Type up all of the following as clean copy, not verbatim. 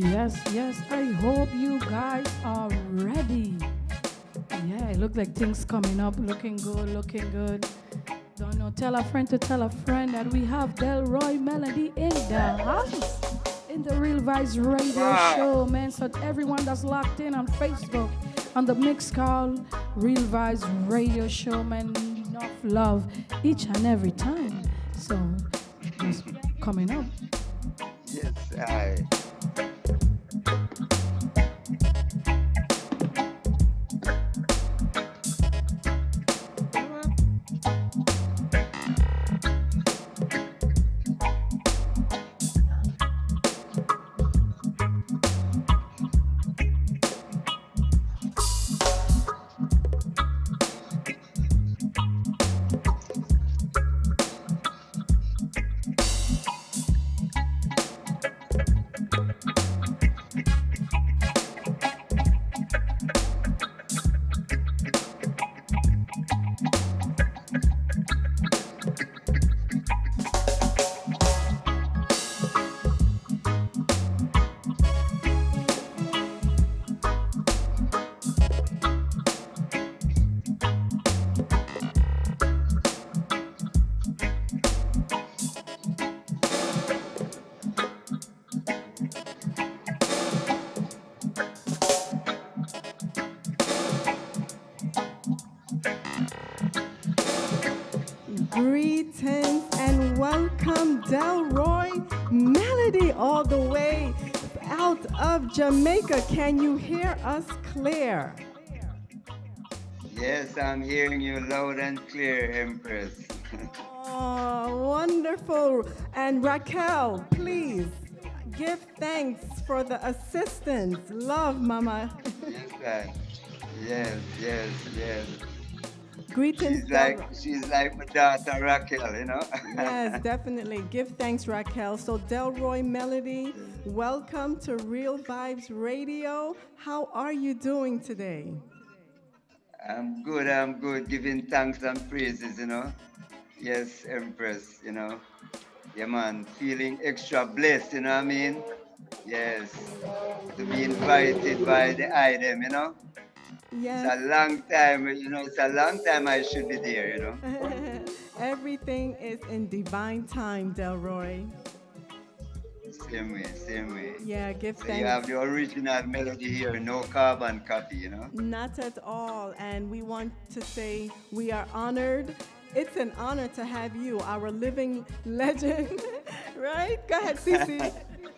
Yes, yes. I hope you guys are ready. Yeah, it looks like things coming up, looking good, looking good. Don't know. Tell a friend to tell a friend that we have Delroy Melody in the house, in the Real Vibes Radio Wow. Show, man. So everyone that's locked in on Facebook, on the mix called Real Vibes Radio Show, man, enough love each and every time. So just coming up. Yes, I. Greetings and welcome, Delroy Melody, all the way out of Jamaica. Can you hear us clear? Yes, I'm hearing you loud and clear, Empress. Oh, wonderful. And Raquel, please give thanks for the assistance. Love, Mama. Yes, I. Yes, yes, yes. Greetings, She's like my daughter Raquel, you know. Yes, definitely. Give thanks, Raquel. So, Delroy Melody, welcome to Real Vibes Radio. How are you doing today? I'm good, giving thanks and praises, you know. Yes, Empress, you know. Yeah, man, feeling extra blessed, you know what I mean? Yes, to be invited by the item, you know. It's Yes. a long time, you know, it's a long time I should be there, you know. Everything is in divine time, Delroy. Same way, same way. Yeah, give So you have thanks. the original melody here, no carbon copy, you know. Not at all. And we want to say we are honored. It's an honor to have you, our living legend. Right? Go ahead, Cece.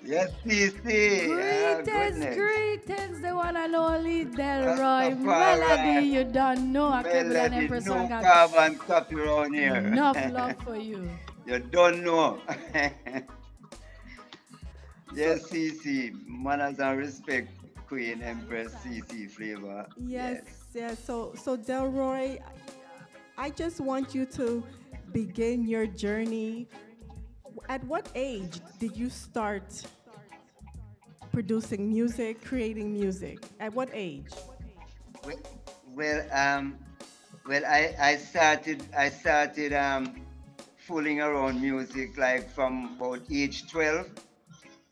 Yes, CC. Ah, Greetings, goodness. greetings, the one and only Delroy Melody. Rastafari. You don't know Alkebulan Melody, Empress and no got carbon copy around here. enough love for you. You don't know. So, Yes, CC. Manners and respect, Queen Empress CC flavor. yes, Yes. yes. So Delroy, I just want you to begin your journey. At what age did you start producing music, creating music? At what age? Well, well, um, well, I started fooling around music like from about age 12.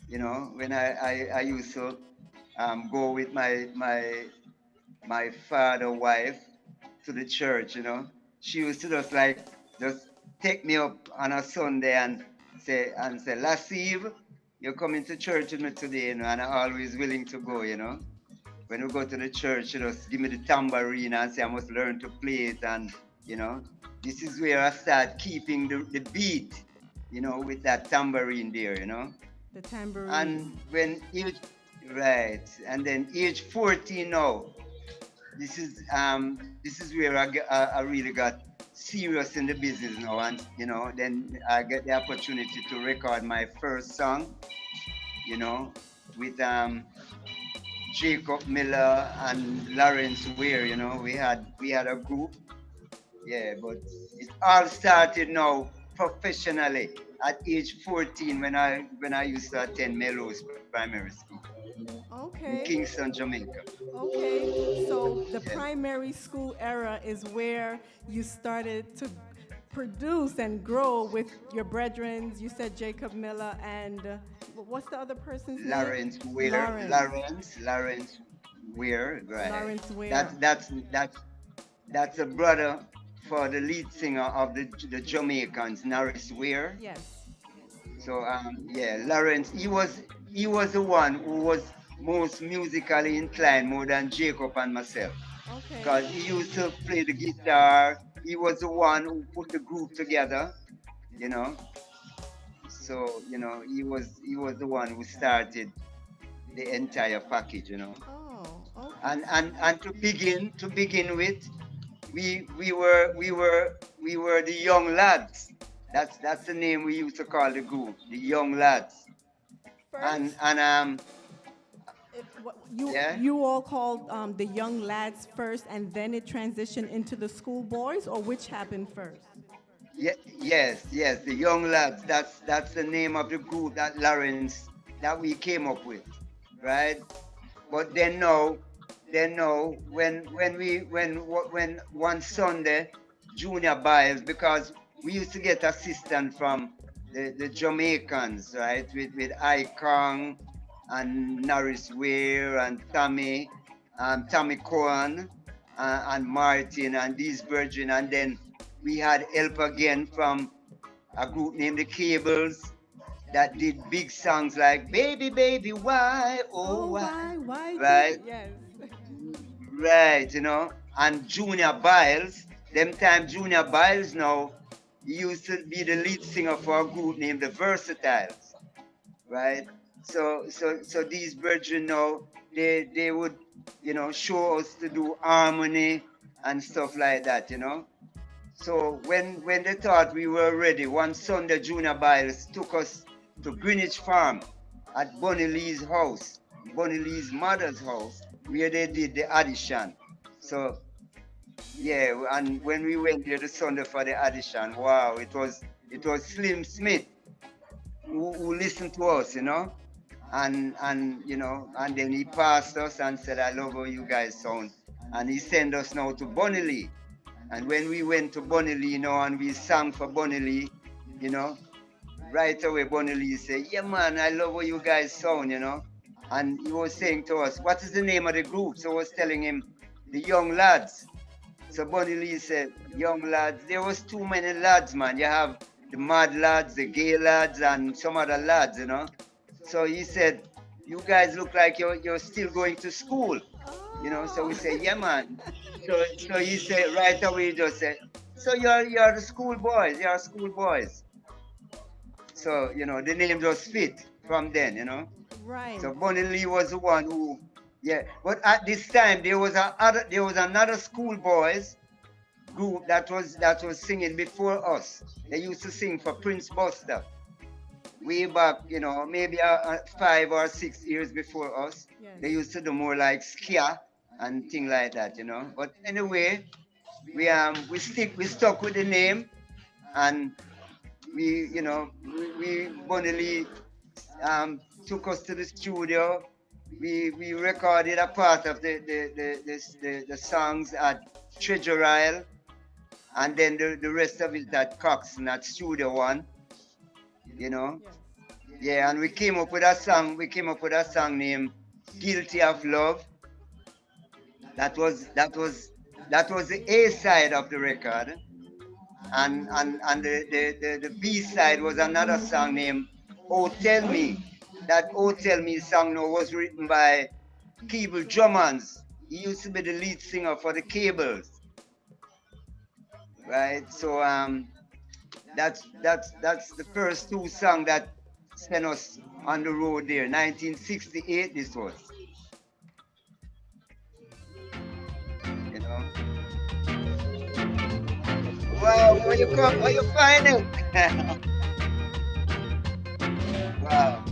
You know, when I used to go with my father wife to the church. You know, she used to just take me up on a Sunday and say, Lassie, you're coming to church with me today, you know, and I'm always willing to go. You know, when we go to the church, she just give me the tambourine and say I must learn to play it, and you know, this is where I start keeping the beat, you know, with that tambourine there, you know. The tambourine. And when age right, and then age 14 now, this is where I really got serious in the business now, and you know, then I get the opportunity to record my first song, you know, with Jacob Miller and Lawrence Ware. You know, we had a group, yeah, but it all started now professionally at age 14 when I used to attend Melrose Primary School in Okay. Kingston, Jamaica. Okay. So the Yeah. primary school era is where you started to produce and grow with your brethren. You said Jacob Miller and what's the other person's name? Lawrence Weir, Lawrence. Lawrence Weir, right? Lawrence Ware. That's a brother for the lead singer of the Jamaicans, Norris Weir. Yes. So yeah, Lawrence, he was the one who was most musically inclined more than Jacob and myself. Okay. Because he used to play the guitar. He was the one who put the group together, you know. So, he was the one who started the entire package, Oh, okay. And to begin with, we were the young lads. That's the name we used to call the group, the young lads. And First, and you yeah. you all called the young lads first, and then it transitioned into the schoolboys, or which happened first? Yes, the young lads. That's the name of the group that Lawrence that we came up with, right? But then no, when one Sunday, Junior Biles, because we used to get assistance from the Jamaicans, right? With Icon and Norris Weir and Tommy Cohen and Martin and these virgin, and then we had help again from a group named the Cables that did big songs like Baby Baby Why Oh Oh, Why, why right? did yes? Right, and Junior Biles, them time Junior Biles now, he used to be the lead singer for a group named the Versatiles, right? So these brethren now, they would, show us to do harmony and stuff like that. So when they thought we were ready, one Sunday Junior Biles took us to Greenwich Farm at Bunny Lee's house, Bunny Lee's mother's house, where they did the audition. So yeah, and when we went there the Sunday for the audition, wow, it was Slim Smith who listened to us. And then he passed us and said, I love how you guys sound. And he sent us now to Bunny Lee. And when we went to Bunny Lee, and we sang for Bunny Lee, you know, right away Bunny Lee said, yeah man, I love how you guys sound. And he was saying to us, what is the name of the group? So I was telling him, the Young Lads. So Bunny Lee said, young lads, there was too many lads, man. You have the mad lads, the gay lads, and some other lads. So he said, you guys look like you're still going to school. So we Oh. say, yeah, man. So he said right away, he just said, so you're the schoolboys. So, the name just fit from then. Right. So Bunny Lee was the one who, yeah. But at this time there was another schoolboys group that was singing before us. They used to sing for Prince Buster way back, maybe 5 or 6 years before us. Yes. They used to do more like skia and thing like that. But anyway, we stuck with the name, and we Bunny Lee took us to the studio. We recorded a part of the songs at Treasure Isle, and then the rest of it at Coxon at Studio One. You know, Yes. yeah, and we came up with a song. We came up with a song named "Guilty of Love." That was the A side of the record, and the B side was another song named "Oh Tell Me." That "Oh Tell Me" song now was written by Cable Drummons. He used to be the lead singer for the Cables, right? So that's the first two songs that sent us on the road there. 1968 this was, you know. Wow, where you come? Where you find it? Wow.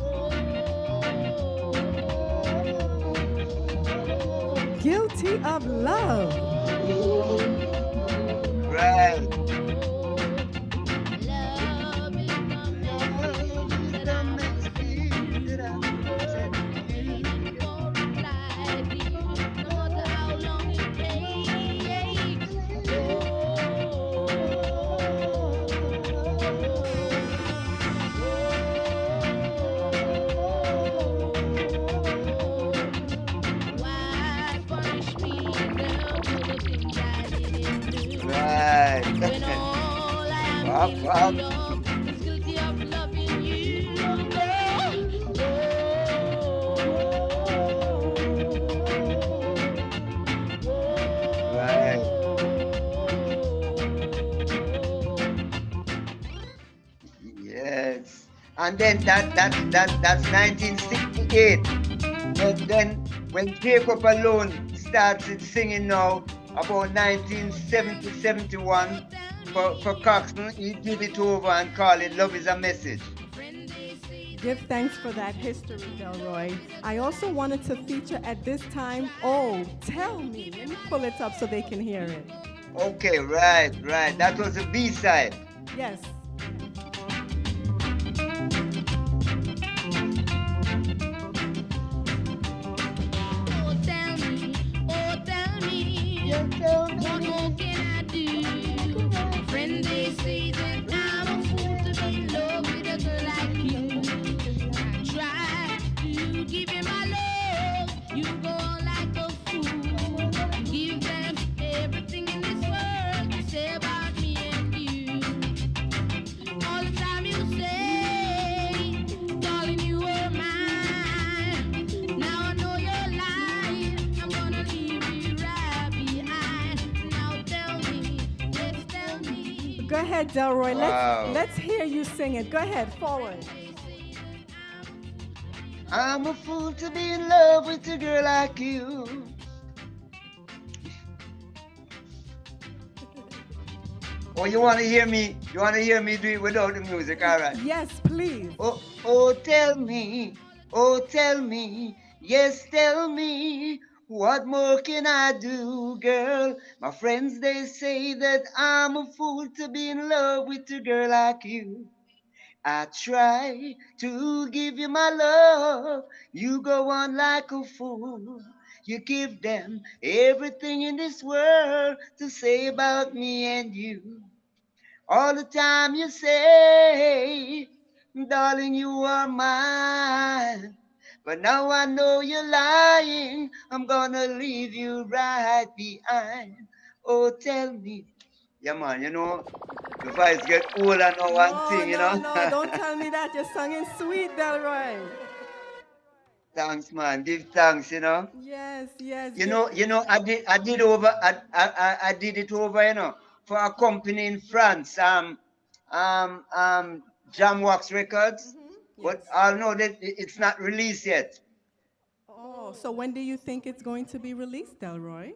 Guilty of love. Right. Up, up. Is guilty of loving you. Right. Yes. And then that's 1968. Then when Jacob alone started singing now about 1970, 71 for Coxsone, he did it over and called it Love is a Message. Give thanks for that history, Delroy. I also wanted to feature at this time, Oh, Tell Me. Let me pull it up so they can hear it. Okay, right, right. That was a B-side. Yes. Oh, tell me, You tell what more me. can I do? Friend, they say that I'm a fool to be in love with a girl like you. I try to give you my love, you go on like a fool. Give them everything in this world to say about me and you. All the time you say, darling, you were mine. Now I know you're lying. I'm gonna leave you right behind. Now tell me, yes, tell me. Go ahead, Delroy. Wow. Let's hear you sing it. Go ahead, forward. I'm a fool to be in love with a girl like you. Oh, you want to hear me? You want to hear me do it without the music? All right. Yes, please. Oh, oh, tell me, yes, tell me, what more can I do, girl? My friends, they say that I'm a fool to be in love with a girl like you. I try to give you my love, you go on like a fool. You give them everything in this world to say about me and you. All the time you say, darling, you are mine. But now I know you're lying. I'm gonna leave you right behind. Oh, tell me. Yeah, man, the voice get old and no one No, thing, no, no. Don't tell me that. You're singing sweet, Delroy. Thanks, man. Give thanks. Yes, yes. You Give. know, you know, I did it over, for a company in France, Jamwax Records, Yes. but I know that it's not released yet. Oh, so when do you think it's going to be released, Delroy?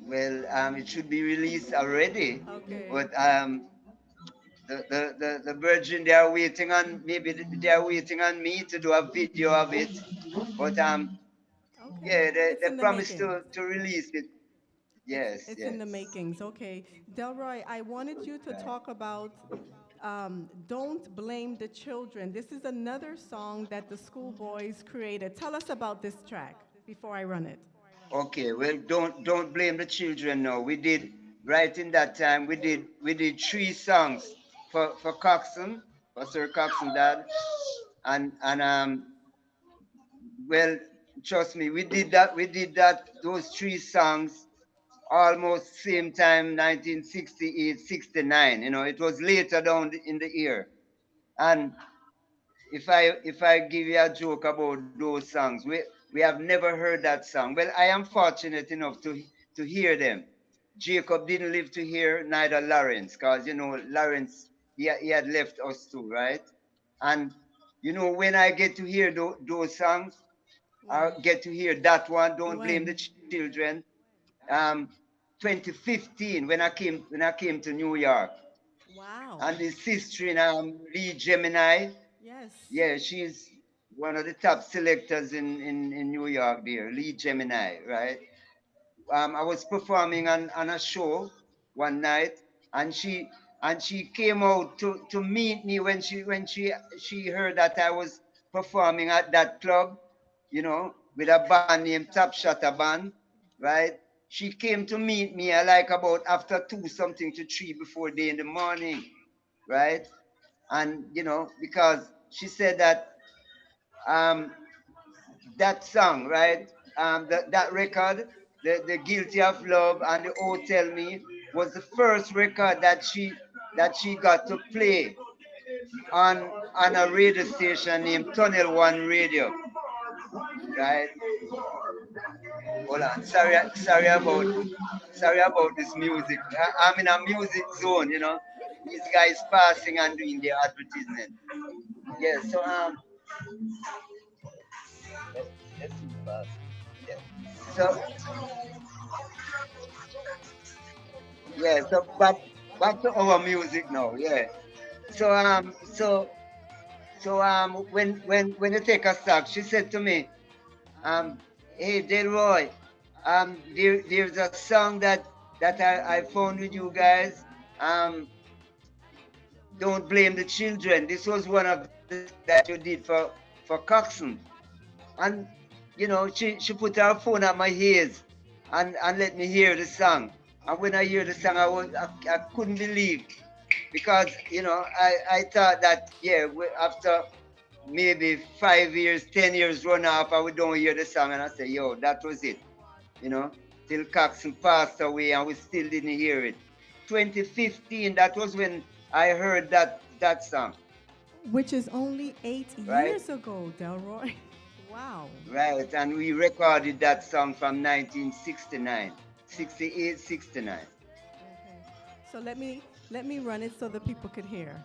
Well, it should be released already, Okay. but the Virgin, they are waiting on, maybe they are waiting on me to do a video of it, but Okay. yeah, they, It's they in the promised making. to release it. Yes, It's in the yes. makings. Okay. Delroy, I wanted you to Right. talk about Don't Blame the Children. This is another song that the Schoolboys created. Tell us about this track before I run it. Okay, well, don't blame the children. No, we did right in that time. We did three songs for Coxon, for Sir Coxon Dad, and well, trust me, we did that those three songs almost same time, 1968, 69. It was later down in the year, and if I give you a joke about those songs, we have never heard that song. Well, I am fortunate enough to hear them. Jacob didn't live to hear, neither Lawrence, because Lawrence, he had left us too, right? And when I get to hear those songs, I When? get to hear that one. Don't blame the When? children. Um, 2015 when I came to New York, Wow. and his sister in Lee Gemini. Yes. Yeah, she's one of the top selectors in New York there, Lee Gemini, right? I was performing on a show one night, and she came out to meet me when she heard that I was performing at that club, with a band named Top Shutter Band, right? She came to meet me like about after two something to three before day in the morning, right? And because she said that um, that song, right? That record, the Guilty of Love and the Oh Tell Me, was the first record that she got to play on a radio station named Tunnel One Radio, right? Hold on, sorry about this music. I'm in a music zone, you know. These guys passing and doing their advertisement. Yeah, so let's see fast. Yeah. So yeah, so back to our music now. Yeah. So when you take a stock, she said to me, hey Delroy, there's a song that I found with you guys. Um, don't blame the children. This was one of the songs that you did for Coxon. And she put her phone at my ears and let me hear the song. And when I hear the song, I couldn't believe, because I thought that, yeah, after maybe 5 years, 10 years run off, I would don't hear the song, and I say, yo, that was it, you know, till Coxon passed away and we still didn't hear it. 2015, that was when I heard that song, Which is only eight right? years ago, Delroy. Wow. Right, and we recorded that song from 1969, 68, 69. Okay. So let me run it so the people could hear.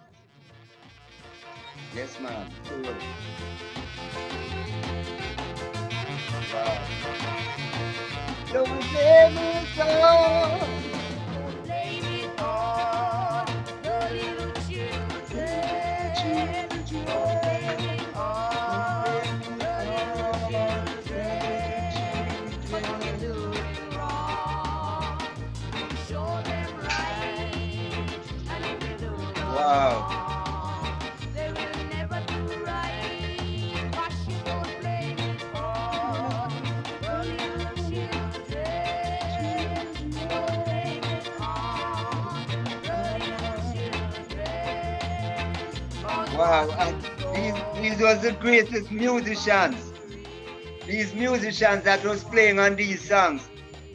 Yes, ma'am. Sure. Wow. Don't blame us all. Don't blame it on the little children. Don't blame it on the little children. When they do it wrong, show them right. And if they do it Wow. wrong, they will never do right. But you don't blame it on the little children. Don't blame it on the little children. 'Cause Wow. what And you these don't was the greatest musicians. These musicians that was playing on these songs.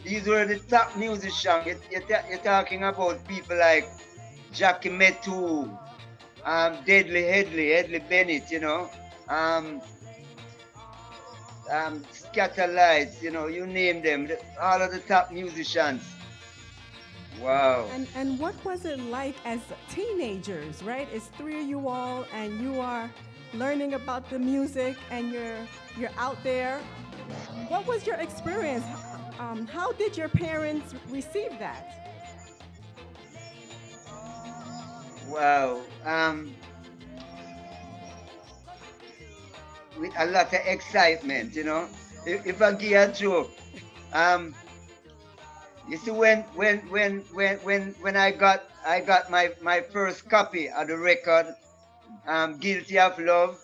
These were the top musicians. You're talking about people like Jackie Metu, Deadly Headley Bennett, um, Scatterlights, you name them, all of the top musicians. Wow. And what was it like as teenagers, right? It's three of you all, and you are learning about the music, and you're out there. What was your experience? How did your parents receive that? Wow. With a lot of excitement, If I give a joke, um, you see, when I got my first copy of the record, Guilty of Love,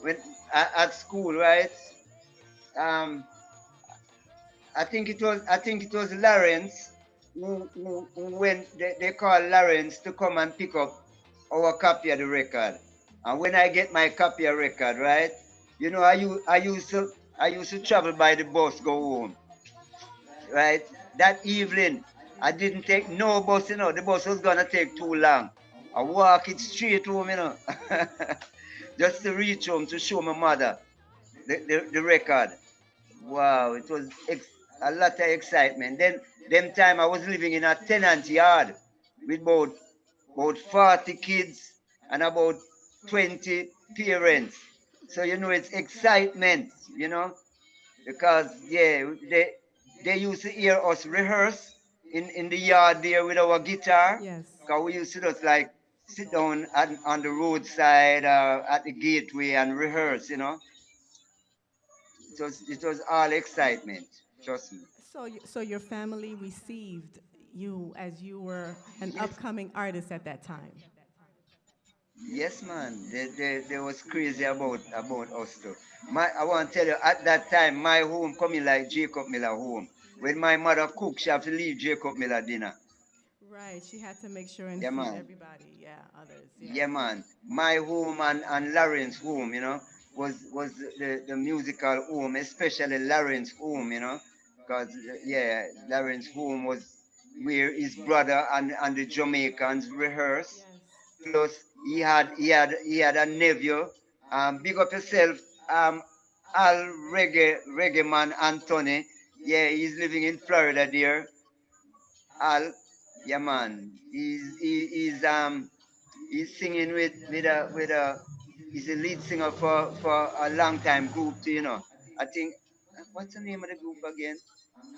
when at school, right? Um, I think it was Lawrence who went. They called Lawrence to come and pick up our copy of the record. And when I get my copy of record, right? I used to travel by the bus go home, right? That evening, I didn't take no bus. The bus was gonna take too long. I walk it straight home, just to reach home to show my mother the record. Wow, it was a lot of excitement. Then, them time I was living in a tenant yard with about 40 kids and about 20 parents. So it's excitement, because yeah, they used to hear us rehearse in the yard there with our guitar. Yes. Cause we used to just like sit down on the roadside at the gateway and rehearse. It was all excitement. Trust me. So your family received you as you were an Yes, upcoming artist at that time. yes, man. They was crazy about us too. I want to tell you, at that time, my home coming like Jacob Miller home. When my mother cook, she have to leave Jacob Miller dinner. Right. She had to make sure and Yeah, feed man. everybody. Yeah, others. Yeah. Yeah, man. My home and Lawrence home, was the musical home, especially Lawrence home, because yeah, Lawrence home where his brother and the Jamaicans rehearse. Yes. Plus, he had a nephew. Big up yourself, um, Al Reggae Man Anthony. Yeah, he's living in Florida there. Al, yeah man, he's singing with a he's a lead singer for a long time group too, I think what's the name of the group again?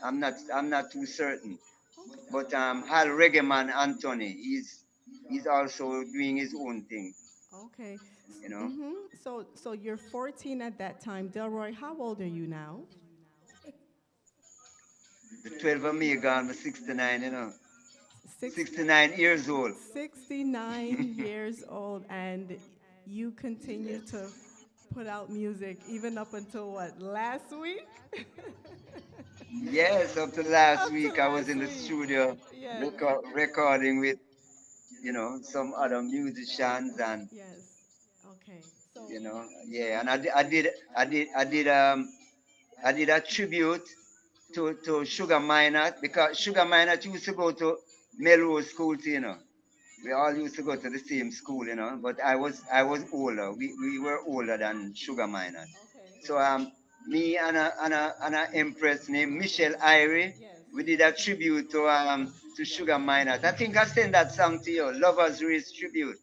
I'm not too certain. Okay. But Hal Reggae Man Anthony, he's also doing his own thing, Okay. you know. Mm-hmm. So you're 14 at that time. Delroy, how old are you now? The 12 of me gone, but 69, 60, 69 years old. 69 years old, and you continue to put out music even up until what, last week? Yes, up to last Up to week I was last in the week. studio Yes. recording with, some other musicians and, Yes. Okay. So, yeah, and I did a tribute to Sugar Minot because Sugar Minot used to go to Melrose School, too, We all used to go to the same school, but I was older. We were older than Sugar Minot. okay. So me and a empress named Michelle Irie, Yes. we did a tribute to Sugar Minot. I think I sent that song to you, Lovers Race Tribute.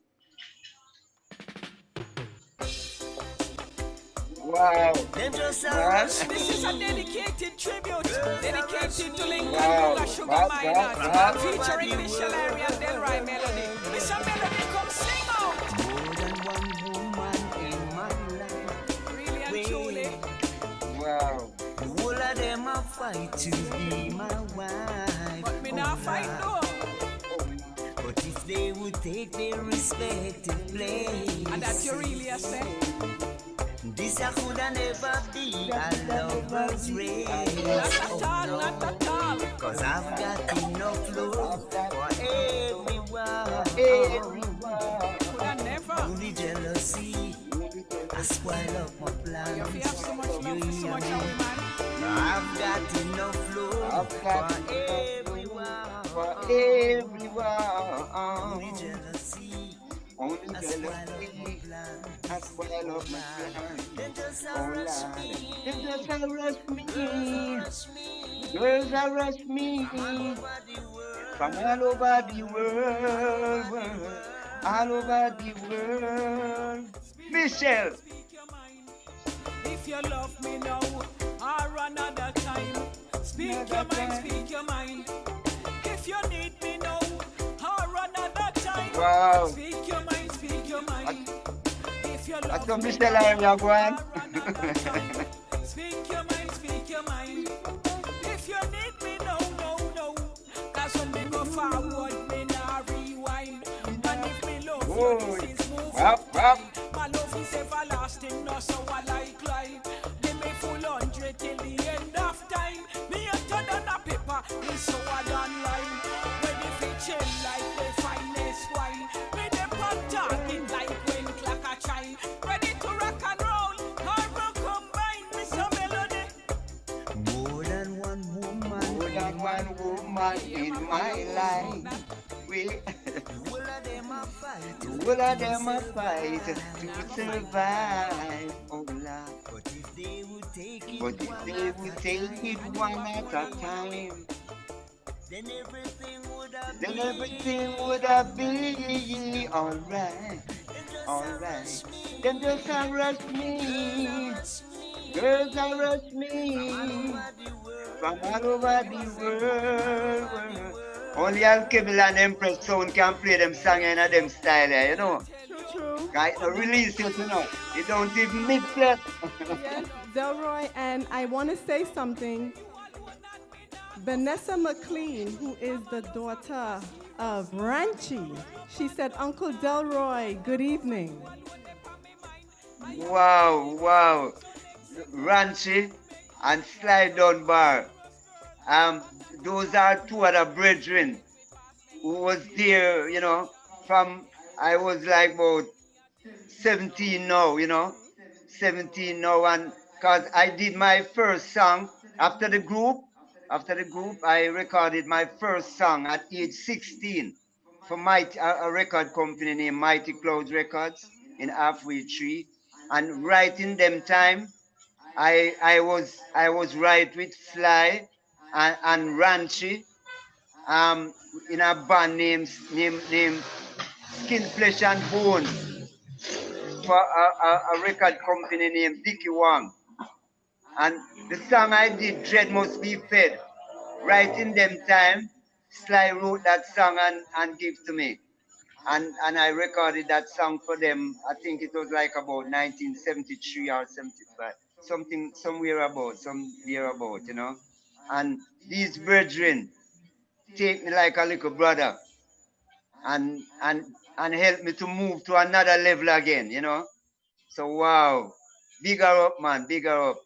Wow, Them just a man. rush me. This is a dedicated tribute, dedicated to Lincoln Wow, Cougar Sugar what, Miners, what? featuring Michelle Irie and Delroy Melody. Mr. Melody, come sing out. More than one woman in my life. Really and truly. Wow. The whole of them a fight to be my wife. But me not fight no. But if they would take their respective place, and that you really a say. This a coulda never be a lover's race. Not at all, not at all. Cause I've got enough love for everyone. Coulda never. Only jealousy, I spoil up my plans. You have so much love for so much of man. I've got enough love for everyone. For everyone. Only jealousy. Only jealousy, I spoil up my plans. Oh Lord, them just a rush me. Girls a rush me from all over the world, all over the world. Michelle, if you love me now or another time, speak your mind, speak your mind. If you need me now or another time, wow. speak your mind, speak your mind. If you That's love what me Michelle now Irie go on. or another time, speak your mind, speak your mind. If you need me no, no, no, that's when me go forward, me nah rewind. And if me love you, this is moving Wap. my love is everlasting, no so I like life. Give me full 100 till the end of time. Me a turn on a paper, me so I done line. Ready for chill like the finest wine. Me the pot talking like when clock a chime. Ready to rock and roll, hard combine. Me some melody. More than one woman. More than one woman in my life. We All of them a fight. all of them a fight to survive. Oh Lord. But if they would take it, But if they would take it one at a time, then then everything would have been alright. Alright. Them just a rush me. Girls a rush me from all over the world. Only Alkebulan Empress sound can play them song in a them style, True. Right, no release it, You don't even mix it. Yes, Delroy, and I want to say something. Vanessa McLean, who is the daughter of Ranchi, she said, Uncle Delroy, good evening. Wow. Ranchi and Slide Down Bar. Those are two other brethren who was there, from I was like about 17 now, 17 now, and because I did my first song after the group, After the group, I recorded my first song at age 16 for a record company named Mighty Clouds Records in Halfway Tree. And right in them time, I was right with Sly and Ranchi in a band named Skin Flesh and Bones for a record company named Dickie Wang. And the song I did, Dread Must Be Fed, right in them time, Sly wrote that song and gave to me. And I recorded that song for them. I think it was like about 1973 or 75, somewhere about, you know. And these brethren take me like a little brother and and and help me to move to another level again, you know. So wow, bigger up, man, bigger up.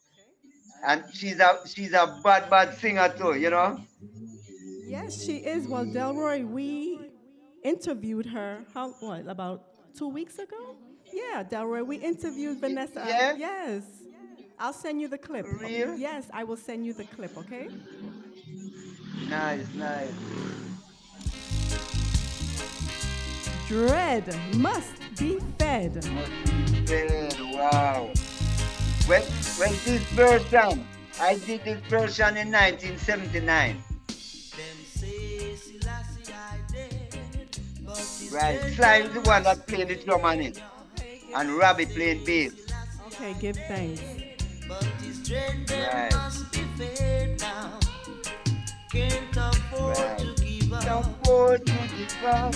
And she's a bad singer too, you know. Yes, she is. Well, Delroy, we interviewed her, about 2 weeks ago? Yeah, Delroy, we interviewed Vanessa. Yeah, Yes. I'll send you the clip. for real. Yes, I will send you the clip, okay? Nice, nice. Dread must be fed. Wow. When this version, I did this version in 1979. Right, Sly is the one that played the drum on it, and Robbie played bass. Okay, give thanks. Right. Right. Can't afford to give up.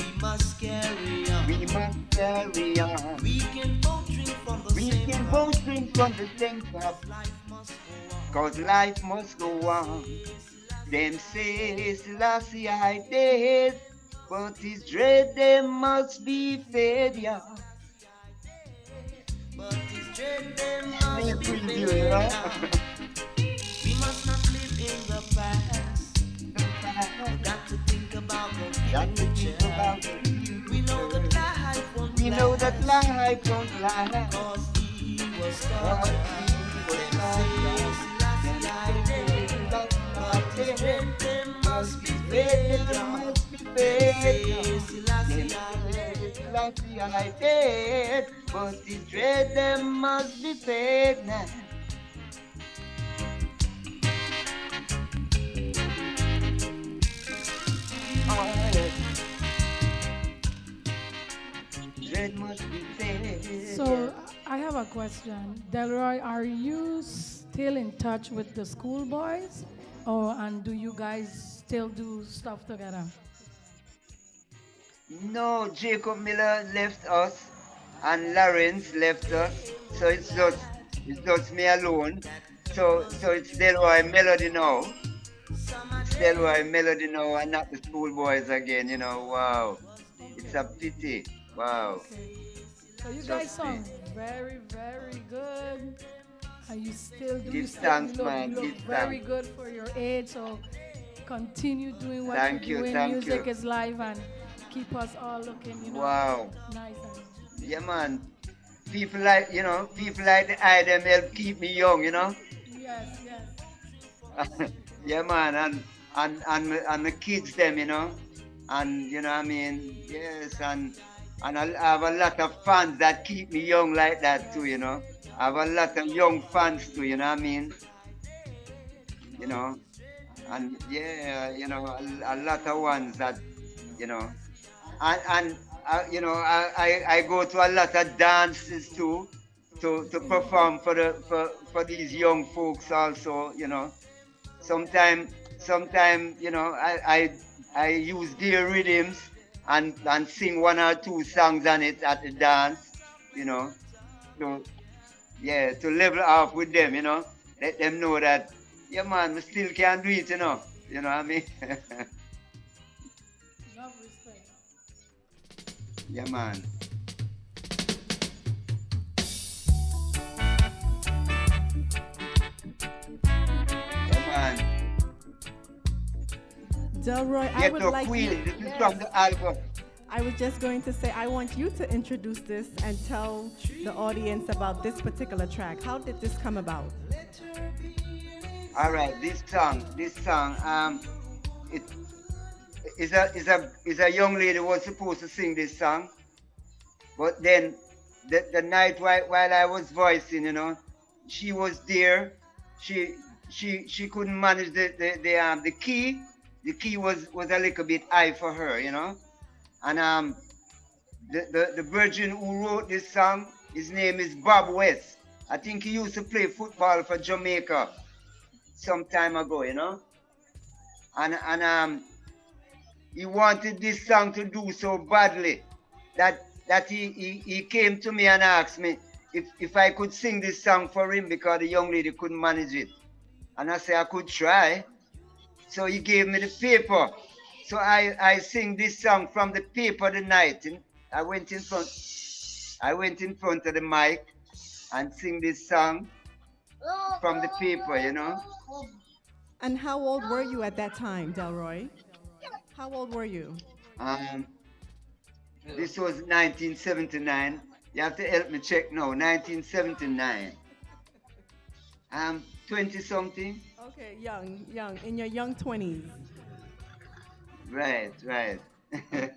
We must carry on. We can both drink from the same cup. Cause life must go on. Them say Selassie I dead, but his dread them must be fed, yeah. But his dread them must be fed, yeah. We must not live in the past. We got to think about the future. We know that life won't last. We know that life won't last. Cause he was tortured. Them must be fed, I dead, but his dread them must be fed now. Dread must be fed. So I have a question. Delroy, are you still in touch with the Schoolboys? And do you guys still do stuff together? No, Jacob Miller left us and Lawrence left us. So it's just me alone. So it's Delroy Melody now. It's Delroy Melody now and not the Schoolboys again, you know. Wow. It's a pity. Wow. Okay. So you guys sound very, very good. And you still do. Give thanks, man. You look Give very thanks. good for your age. So continue doing what Thank you're you, doing. thank Music you. is live and keep us all looking, Wow. nice. Yeah, man. People like the eye them help keep me young, you know. Yes. Yeah, man, and the kids them, you know, and you know what I mean, yes, and I have a lot of fans that keep me young like that too, you know. I have a lot of young fans too, you know what I mean, you know, and yeah, you know, a lot of ones that, you know, and you know, I go to a lot of dances too, to perform for these young folks also, you know. Sometime, you know, I use their rhythms and sing one or two songs on it at the dance, you know, to level off with them, you know, let them know that, yeah, man, we still can do it, you know what I mean? Love, respect. Yeah, man. Yeah, man. Delroy, I Get would to like Queen. you. This is Yes. from the album. I was just going to say, I want you to introduce this and tell the audience about this particular track. How did this come about? All right, this song, it is a young lady was supposed to sing this song, but then the night while I was voicing, she was there. She she couldn't manage the key. The key was a little bit high for her, And the virgin who wrote this song, his name is Bob West. I think he used to play football for Jamaica some time ago, And he wanted this song to do so badly that he came to me and asked me if I could sing this song for him because the young lady couldn't manage it. And I said I could try. So he gave me the paper. So I sing this song from the paper the night. And I went in front I went in front of the mic and sing this song from the paper. And how old were you at that time, Delroy? How old were you? Um, this was 1979. You have to help me check now. 1979. 20 something. Okay, young, in your young 20s. Right, right.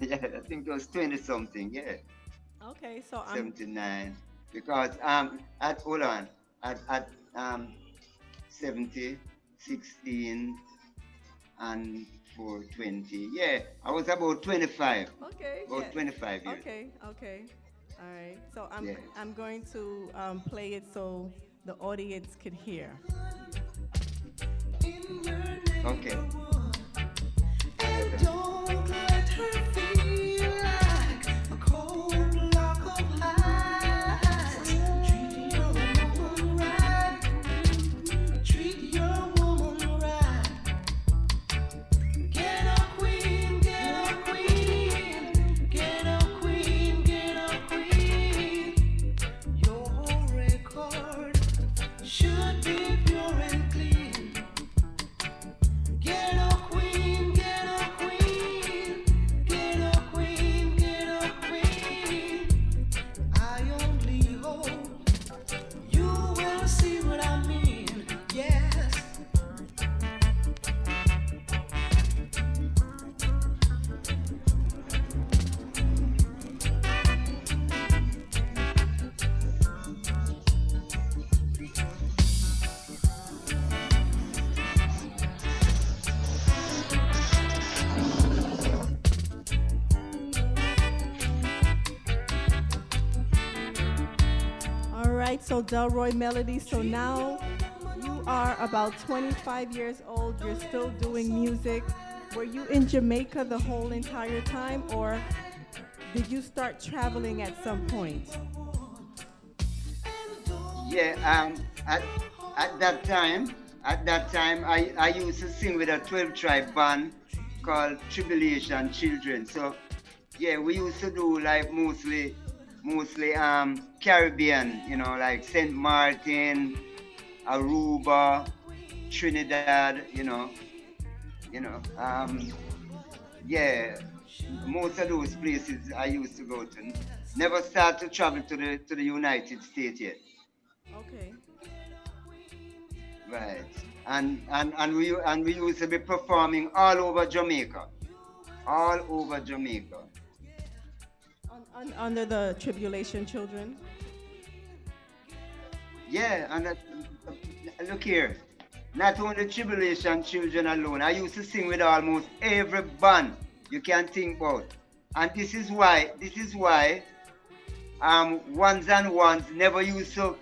Yeah, I think it was 20 something. Yeah, Okay, so I'm 79. Because at hold on, at 70, 16, and 420. Yeah, I was about 25. okay. Yeah. About 25 years. Okay, okay. All right. So Yeah. I'm going to play it so the audience could hear. Okay. And don't let her feel like a cold block of ice. Treat your woman right. Treat your woman right. Get a queen, get a queen. Get a queen, get a queen. Your record should be pure and clean. Get a queen, get a queen, get a queen, get a queen. I only hope you will see what I mean. Yes. All right, so Delroy Melody, so now you are about 25 years old. You're still doing music. Were you in Jamaica the whole entire time, or did you start traveling at some point? Yeah, at that time, I used to sing with a 12 tribe band called Tribulation Children. So, yeah, we used to do like mostly Caribbean, like Saint Martin, Aruba, Trinidad, yeah, most of those places I used to go to. Never start to travel to the United States yet. Okay. Right. And we used to be performing all over Jamaica. All over Jamaica. Under the Tribulation Children? Yeah, and look here. Not only Tribulation Children alone. I used to sing with almost every band you can think about. And this is why ones and ones never used to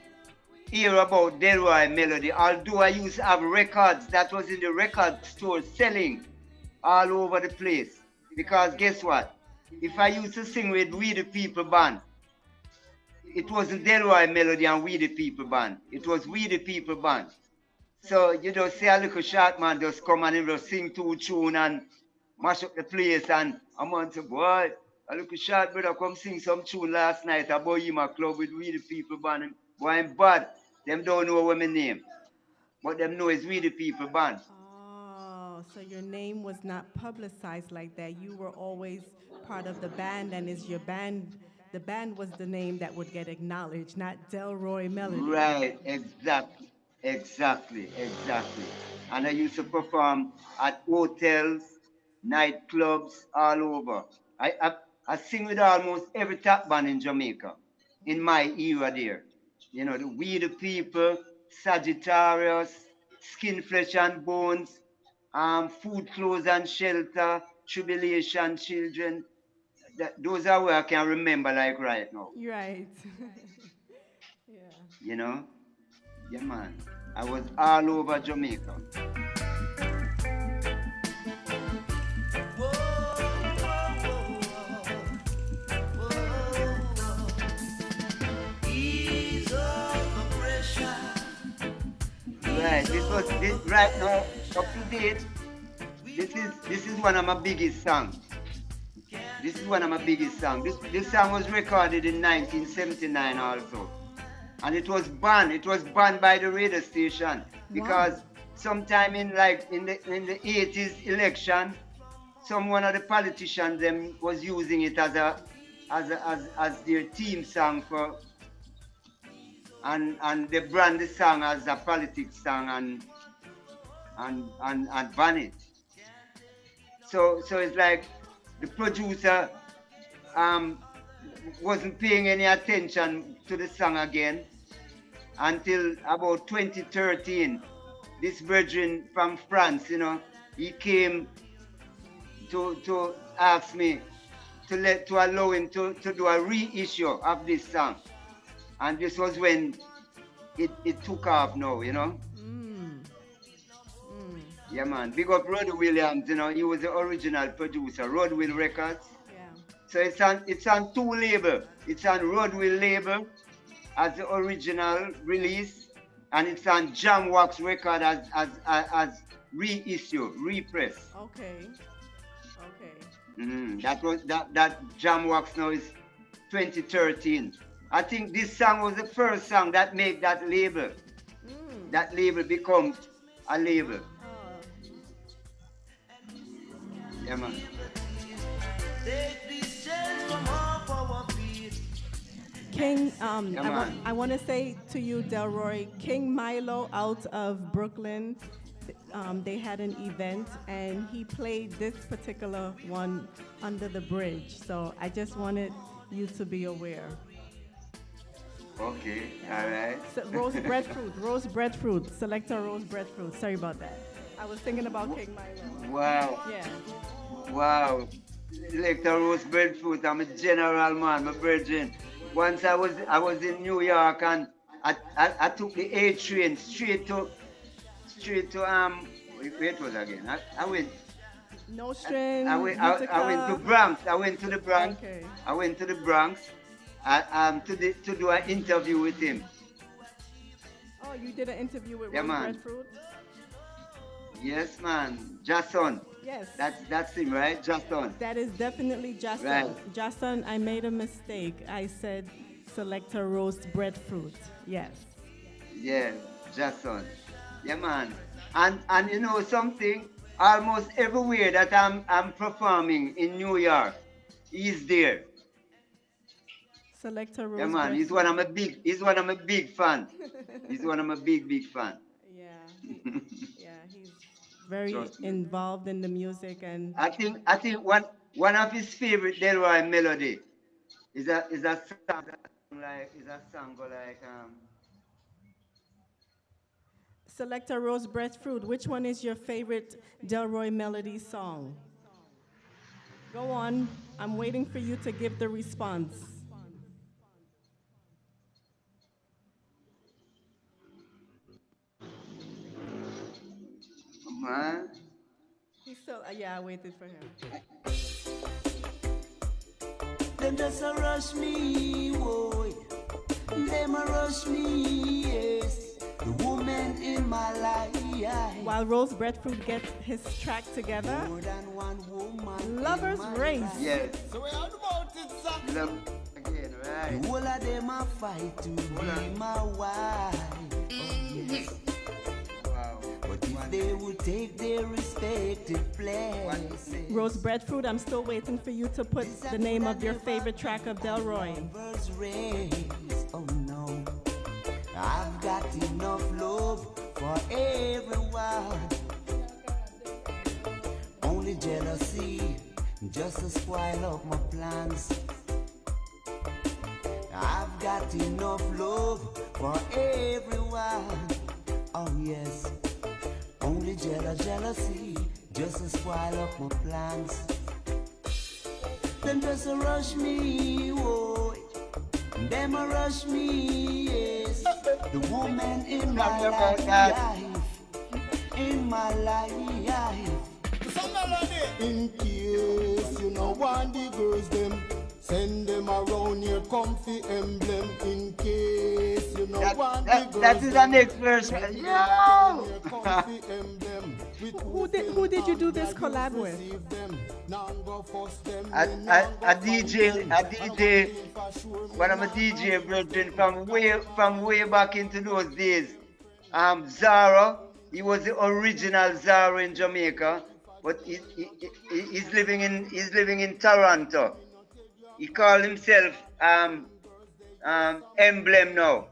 hear about Delroy Melody. Although I used to have records that was in the record store selling all over the place. Because guess what? If I used to sing with We the People band, it wasn't Delroy Melody and We the People band. It was We the People band. So you just see a little short man just come and he just sing two tune and mash up the place and I'm on to boy. A little short brother come sing some tune last night about him a club with We the People band. Boy, I'm bad. Them don't know what my name. But them know it's We the People band. Oh, so your name was not publicized like that. You were always part of the band, and is your band, the band was the name that would get acknowledged, not Delroy Melody. Right, exactly. Exactly, exactly. And I used to perform at hotels, nightclubs, all over. I sing with almost every top band in Jamaica in my era there. You know, the We the People, Sagittarius, Skin, Flesh and Bones, Food, Clothes and Shelter, Tribulation Children. Those are where I can remember like right now. Right. Yeah. You know? Yeah, man. I was all over Jamaica. Right. This right now up to date. This is one of my biggest songs. This is one of my biggest songs. This song was recorded in 1979 also. And it was banned. It was banned by the radio station because sometime in the 80s election, one of the politicians them was using it as their theme song for, and they brand the song as a politics song and ban it. So it's like the producer wasn't paying any attention to the song again until about 2013. This virgin from France, you know, he came to ask me to allow him to do a reissue of this song. And this was when it took off now, you know. Yeah, man. Big up Rod Williams, you know, he was the original producer, Rodwill Records. Yeah. So it's on two labels. It's on Rodwill label as the original release, and it's on Jamwax record as reissue, repress. Okay. Okay. That Jamwax now is 2013. I think this song was the first song that made that label. That label becomes a label. Yeah, man. King, I want to say to you, Delroy, King Milo out of Brooklyn, they had an event and he played this particular one under the bridge. So I just wanted you to be aware. Okay, all right. So, rose breadfruit, selector rose breadfruit. Sorry about that. I was thinking about King Milo. Wow. Yeah. Wow. Selector rose breadfruit. I'm a general man, my virgin. Once I was in New York and I took the A train straight to where it was again. I went. Nostrand. I went to Bronx. I went to the Bronx. Okay. I went to the Bronx. To do an interview with him. Oh, you did an interview with Yeah, Rose man. Breadfruit? Yes, man. Jason. Yes. That's him, right? Jason. That is definitely Jason. Right. Jason, I made a mistake. I said selector roast breadfruit. Yes. Yeah, Jason. Yeah, man. And you know something? Almost everywhere that I'm performing in New York, he's there. Selector roast Yeah, man. breadfruit. He's one of my big fan. He's one of my big fan. Yeah. He's very involved in the music and I think one of his favorite Delroy Melody is a song like Selector Rose Breadfruit, which one is your favorite Delroy Melody song? Go on. I'm waiting for you to give the response. man. He's still, yeah, I waited for him. Them just a rush me, boy. Them a rush me, yes. The woman in my life. While Rose Breadfruit gets his track together, More than one woman. Lovers Race. Yes. So we are about it, sir. Love again, right? The whole of them a fight to be my wife. Wow. But if they would take their respective place. Rose Breadfruit, I'm still waiting for you to put the name of your favorite track of Delroy. Lovers race. Oh no. I've got enough love everyone. Only jealousy, just to spoil up my plans. I've got enough love for everyone. Oh yes, only jealousy, just to spoil up my plans. Them just a rush me, oh. Them a rush me, yes. The woman in my life, in my life. In case you know want the girls them, send them around your comfy emblem. In case you know want the girls that is the next verse. Yo! Who did you do this collab with? A DJ, one of my DJ brethren from way back into those days. Zara, he was the original Zara in Jamaica, but he's living in Toronto. He called himself Emblem now.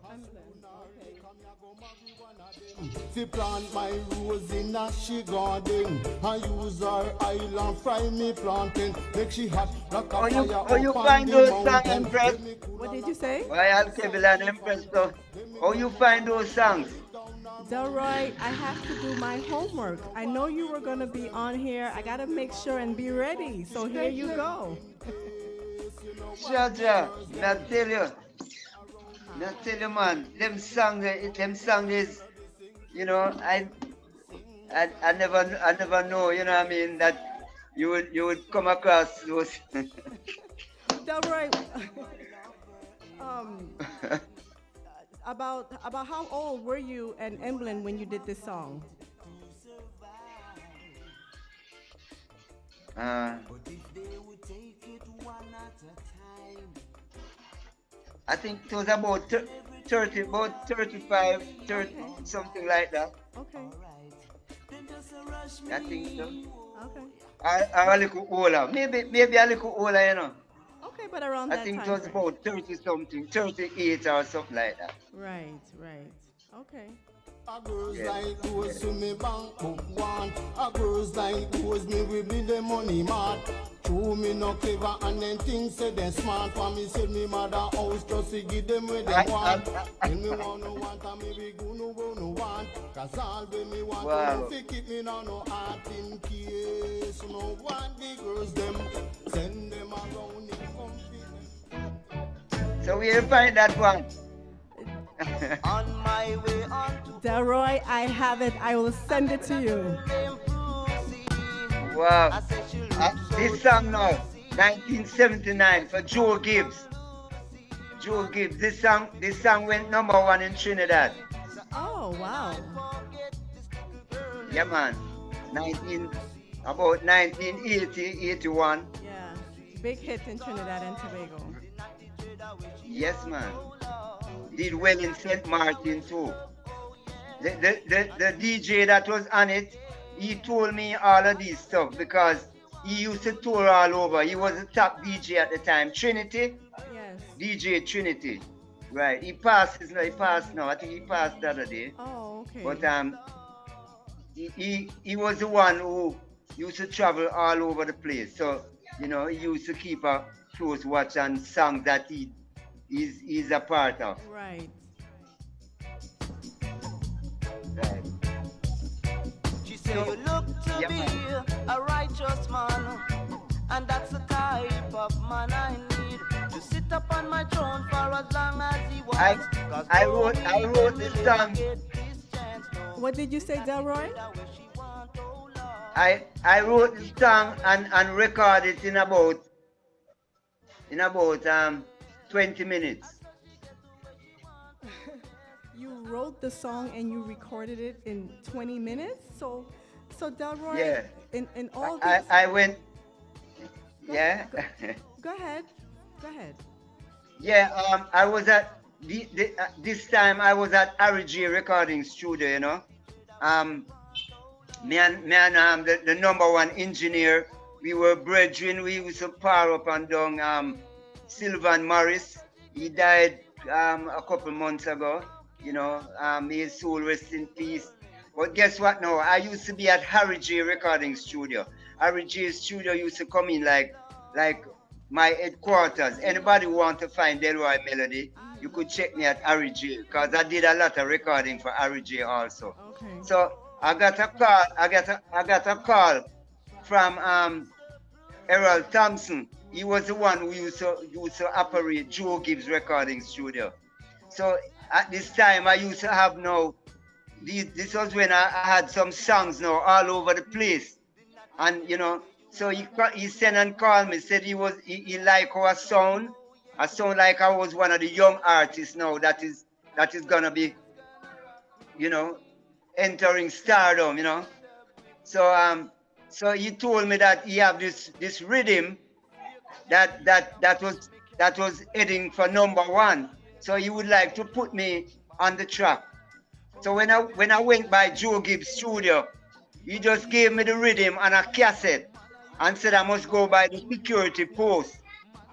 Fi plant my rose in a she garden. I use her island fry me planting. Make she hot like a fire. How you find those songs, Empress? What did you say? Why Alkebulan Empress stuff? How you find those songs? Delroy, I have to do my homework. I know you were going to be on here. I got to make sure and be ready. So here you go. Jaja, I tell you, man, them songs is, you know, I never know, you know what I mean, that you would come across those. Delroy, about how old were you and Emblem when you did this song? I think it was about 30, about 35, 30, something like that. Okay. I think so. Okay. A little older, maybe a little older, you know. Okay, but around I that think time it was frame. about 30 something, 38 or something like that. Right. Okay. A girls like those to me bank book want. A girls like those me will be the money mad. True me no clever and then things say they smart. For me said me mother house just to give them where they want. When me want and me be go no want. Cause all when me want to keep me no heart in case. No want the girls them. Send them around in comfy. So where you find that one? On my way on to Delroy, I have it. I will send it to you. Wow. This song now, 1979 for Joe Gibbs. Joe Gibbs. This song went #1 in Trinidad. Oh, wow. Yeah, man. About 1980, 81. Yeah. Big hit in Trinidad and Tobago. Yes, man. Did well in St. Martin too. The DJ that was on it, he told me all of this stuff because he used to tour all over. He was a top DJ at the time. Trinity? Yes. DJ Trinity. Right. He passed now. I think he passed the other day. Oh, okay. But he was the one who used to travel all over the place. So, you know, he used to keep a close watch on songs that he's a part of. Right. Right. She said you look to be a righteous man, and that's the type of man I need to sit up on my throne for as long as he wants. I wrote this song. What did you say, Delroy? I wrote this song and recorded it in about 20 minutes. You wrote the song and you recorded it in 20 minutes? So Delroy, Yeah. in all this... I went, yeah. Go ahead. Yeah, I was at, this time I was at RG Recording Studio, you know. Me and the #1 engineer, we were brethren. We used to power up and down Sylvan Morris. He died a couple months ago. You know, his soul rest in peace. But guess what now? I used to be at Harry J recording studio. Harry J studio used to come in like my headquarters. Anybody want to find Delroy Melody, you could check me at Harry J because I did a lot of recording for Harry J also. Okay. So I got a call. I got a call from Errol Thompson. He was the one who used to operate Joe Gibbs recording studio. So at this time I used to have this was when I had some songs now all over the place. And so he sent and called me, said he liked our sound. I sound like I was one of the young artists now that is gonna be, entering stardom, So he told me that he have this rhythm that was heading for #1. So he would like to put me on the track. So when I went by Joe Gibbs studio, he just gave me the rhythm and a cassette and said I must go by the security post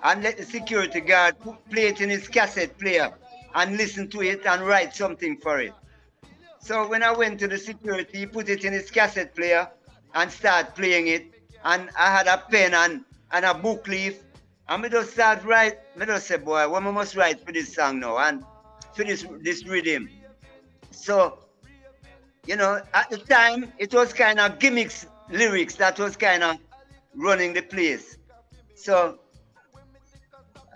and let the security guard play it in his cassette player and listen to it and write something for it. So when I went to the security, he put it in his cassette player and started playing it. And I had a pen and a book leaf. And I just start write. I just say, boy, what I must write for this song now and for this rhythm. So, at the time, it was kind of gimmicks lyrics that was kind of running the place. So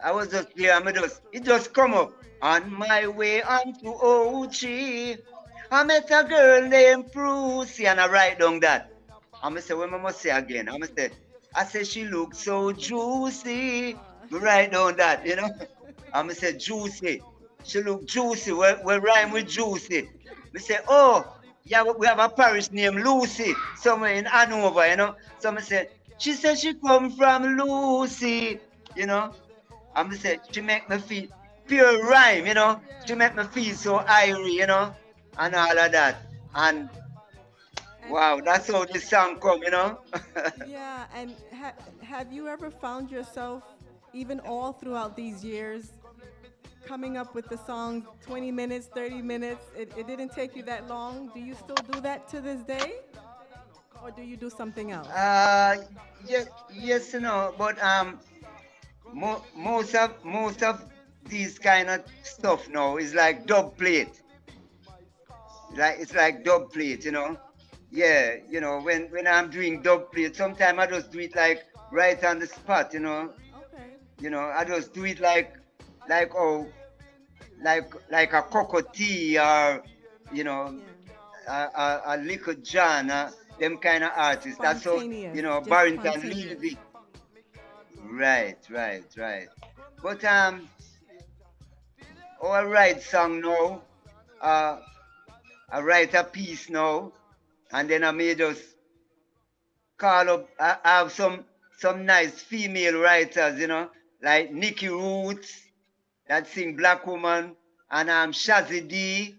I was just here and it just come up. On my way on to OG, I met a girl named Brucey, and I write down that. I'm going to say, what I must say again? I say she looks so juicy. We write down that, I'm going to say juicy. She look juicy. We rhyme with juicy. We say, oh, yeah, we have a parish named Lucy somewhere in Hanover, So I say, she said she come from Lucy, I'm going to say, she make me feel pure rhyme, She make me feel so Irie, and all of that. And wow, that's how this song come, Yeah, and have you ever found yourself, even all throughout these years, coming up with the song 20 minutes, 30 minutes? It didn't take you that long. Do you still do that to this day? Or do you do something else? Yes, but most of these kind of stuff now is like dub plate. It's like dub plate, Yeah, when I'm doing dub plate, sometimes I just do it like right on the spot, Okay. I just do it like a cockatoo or a Little John, them kind of artists. That's how Barrington Levy. Right. But I write song now. I write a piece now, and then I may just call up. I have some nice female writers, like Nikki Roots that sing Black Woman, and Shazzy D,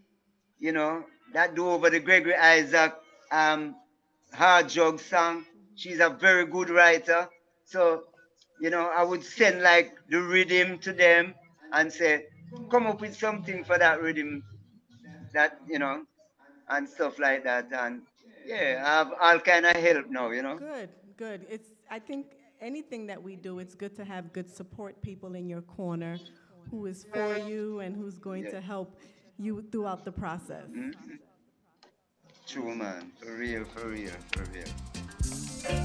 that do over the Gregory Isaac Hard Jug song. She's a very good writer. So, I would send like the rhythm to them and say, come up with something for that rhythm, that, and stuff like that. And yeah, I have all kind of help now, Good. I think anything that we do, it's good to have good support people in your corner who is for you and who's going to help you throughout the process. Mm-hmm. True, man. For real.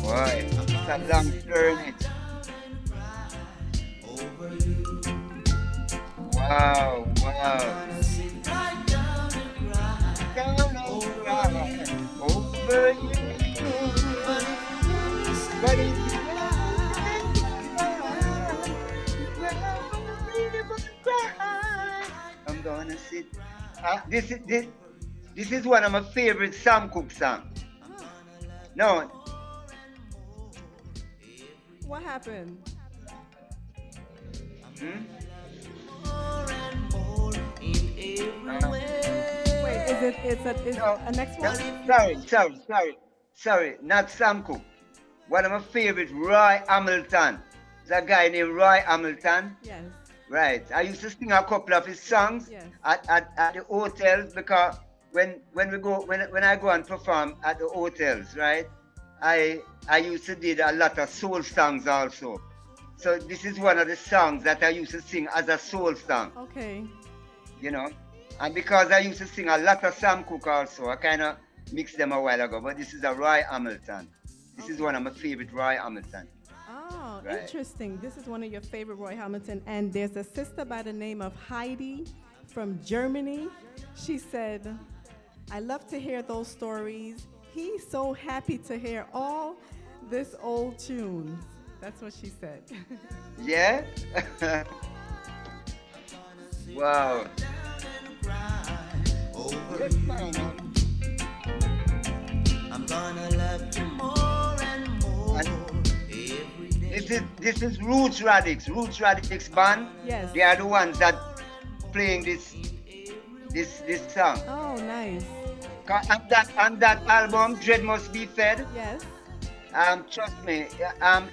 Boy, it's a long journey. Wow. Down and cry over you. But it's I'm gonna sit. This is one of my favorite Sam Cooke songs. No. What happened? Wait, is it a next one? Sorry, not Sam Cooke. One of my favorite, Roy Hamilton. There's a guy named Roy Hamilton. Yes. Right. I used to sing a couple of his songs Yes. at the hotels because when I go and perform at the hotels, right? I used to did a lot of soul songs also. So this is one of the songs that I used to sing as a soul song, Okay. you know. And because I used to sing a lot of Sam Cooke also, I kind of mixed them a while ago. But this is a Roy Hamilton. This is one of my favorite Roy Hamilton. Oh, Right. interesting. This is one of your favorite Roy Hamilton. And there's a sister by the name of Heidi from Germany. She said, I love to hear those stories. He's so happy to hear all this old tunes. That's what she said. Yeah? Wow. Yes, man. I'm gonna love you more and more every day. This is Roots Radix. Roots Radix band. Yes. They are the ones that playing this song. Oh, nice. On that album, Dread Must Be Fed. Yes. Trust me,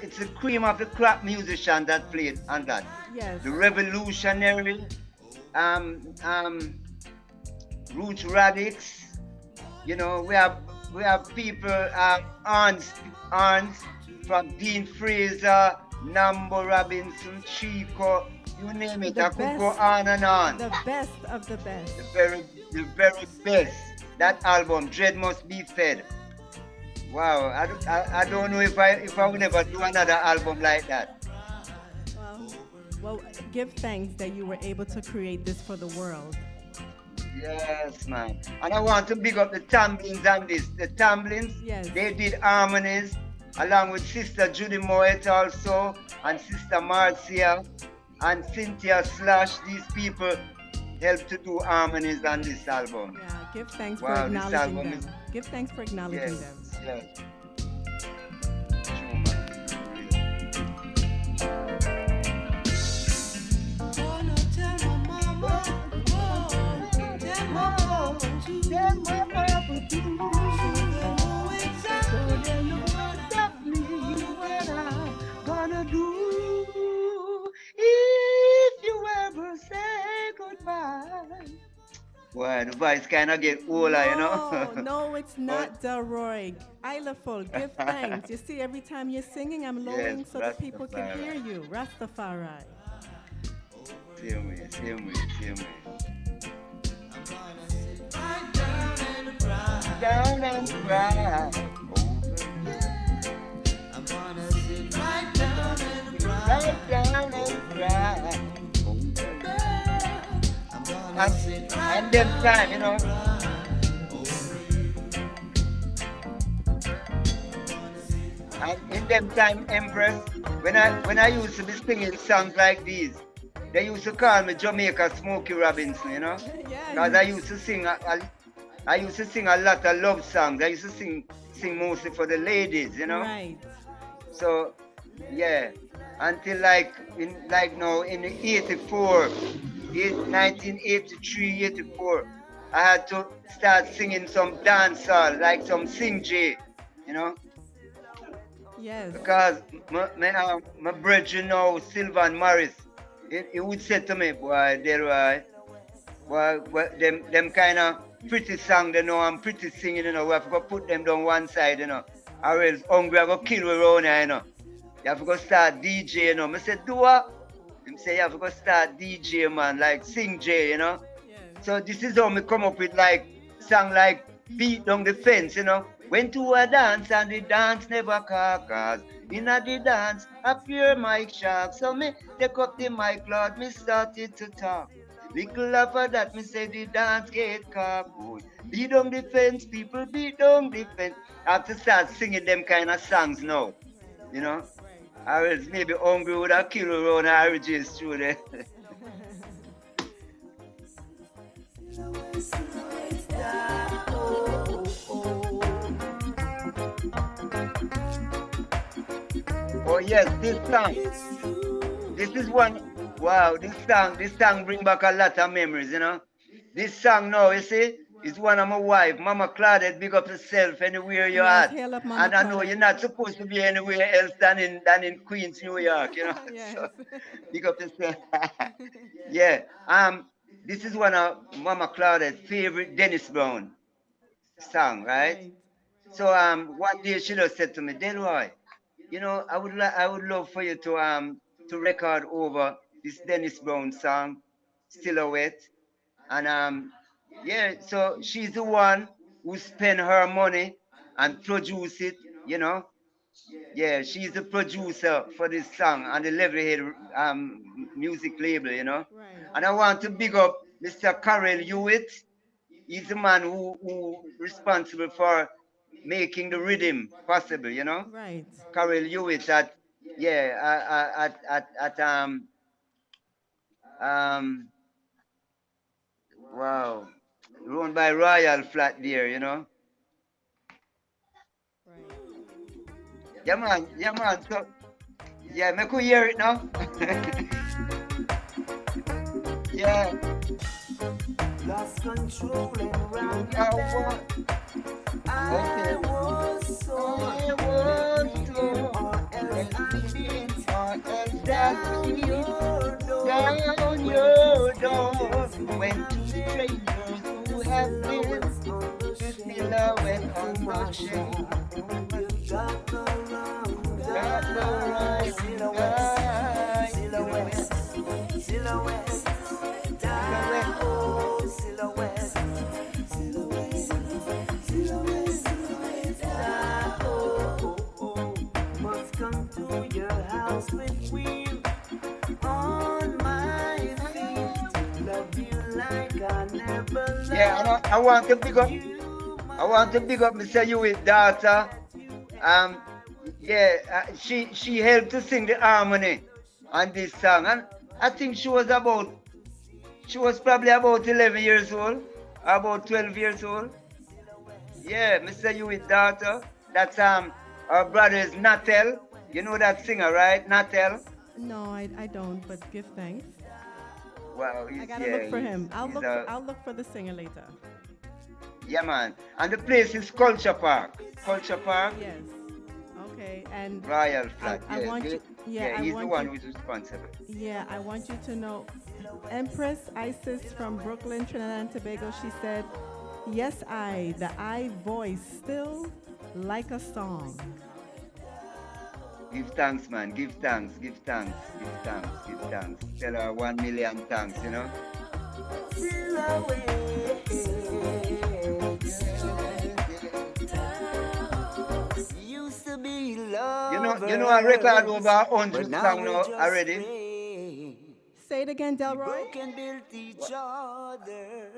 it's the cream of the crop musician that played on that. Yes. The revolutionary, Roots Radix. You know, we have people, Arns from Dean Fraser, Nambo Robinson, Chico, you name it. The I could go best. on and on. The best of the best. The very best. That album, Dread Must Be Fed. Wow, I don't know if I will ever do another album like that. Well, give thanks that you were able to create this for the world. Yes, man. And I want to big up the Tamblins on this. The Tamblins, Yes. they did harmonies along with Sister Judy Moet also, and Sister Marcia and Cynthia Slash. These people helped to do harmonies on this album. Yeah, give thanks for Wow, this acknowledging album them. is- Give thanks for acknowledging Yes, them. yes. True, man. Gonna tell my mama, oh, tell my mama to Tell my mama to know exactly so they know exactly what I'm gonna do if you ever say goodbye. Boy, the voice kind of get older, you know. No, it's not, Delroy. Ilaful, give thanks. You see, every time you're singing, I'm lowering Yes, so that people can Rastafari. hear you. Rastafari. Same way. Down and cry. I'm gonna sit right down and cry. Right down and cry. I'm gonna sit right And them time, you know. And in them time, Empress, when I used to be singing songs like these, they used to call me Jamaica Smokey Robinson, you know. Yeah. Because I used to sing a lot of love songs. I used to sing mostly for the ladies, you know. Right. So yeah, until now in 84, 1983, 84, I had to start singing some dancehall, like some Sing J, you know, Yes. because my brother now, Sylvan Morris, he would say to me, boy, them kind of pretty song, they know I'm pretty singing, you know, we have to go put them down one side, you know, or else hungry I go kill we around here, you know. You have to go start DJ, you know. I said, do what? Him say, you have to go start DJ, man, like Sing J, you know. Yes. So this is how me come up with like song like Beat Down the Fence, you know. Went to a dance and the dance never carcass. In a the dance, a pure mic shark. So me take up the mic, Lord, me started to talk. Little after that, me say the dance get cock. Beat down the fence, people beat down the fence. I have to start singing them kind of songs now, you know. Or else maybe hungry would have killed around RJs through there. Oh yes, this song. This is one. Wow, this song bring back a lot of memories, you know. This song now, you see, is one of my wife, Mama Claudette. Big up yourself anywhere you're Yes, at. hail up Mama And I know Claudette. you're not supposed to be anywhere else than in Queens, New York, you know. Yes. So, big up yourself. Yeah. this is one of Mama Claudia's favorite Dennis Brown song, right? Right. So one day she just said to me, Delroy, you know, I would love for you to record over this Dennis Brown song, Silhouette. And yeah, so she's the one who spent her money and produce it, you know. Yeah, she's the producer for this song on the Levelhead music label, you know. Right. And I want to big up Mr. Carell Hewitt. He's the man who responsible for making the rhythm possible, you know. Right. Carell Hewitt at yeah at um wow, run by Royal Flat there, you know. Right. Yeah man. So yeah, make we hear it now. Yeah. Lost control and ran I back. want, I okay. was so I want to, or else I did or else down that your door. down your door when two strangers who have been the silhouette on the shade. Got the wrong Got the right guy. silhouette, silhouette, silhouette, oh, silhouette, silhouette, silhouette, oh, must come to your house with wheel on my feet. Love you like I never loved Yeah, I want to big up. I want to big up Mr. Hewitt's daughter. Um, yeah, she helped to sing the harmony on this song, and I think she was probably about 11 years old, about 12 years old. Yeah, Mr. Hewitt's daughter. That's our brother is Natel. You know that singer, right? Natel. No, I don't, but give thanks. Wow, I gotta look for him. he's I'll look for the singer later. yeah, man. And the place is Culture Park. Culture Park, Yes. Okay. And Royal Flat. I Yes, want you. Yeah, I he's the want one you. who's responsible. Yeah, I want you to know, Empress Isis from Brooklyn, Trinidad and Tobago. She said, "Yes, the I voice still like a song." Give thanks, man. Give thanks. Give thanks. Give thanks. Give thanks. Tell her 1 million thanks, you know. Used to be love. You know I record over 100 songs now already. Say it again, Delroy. Broken built each other.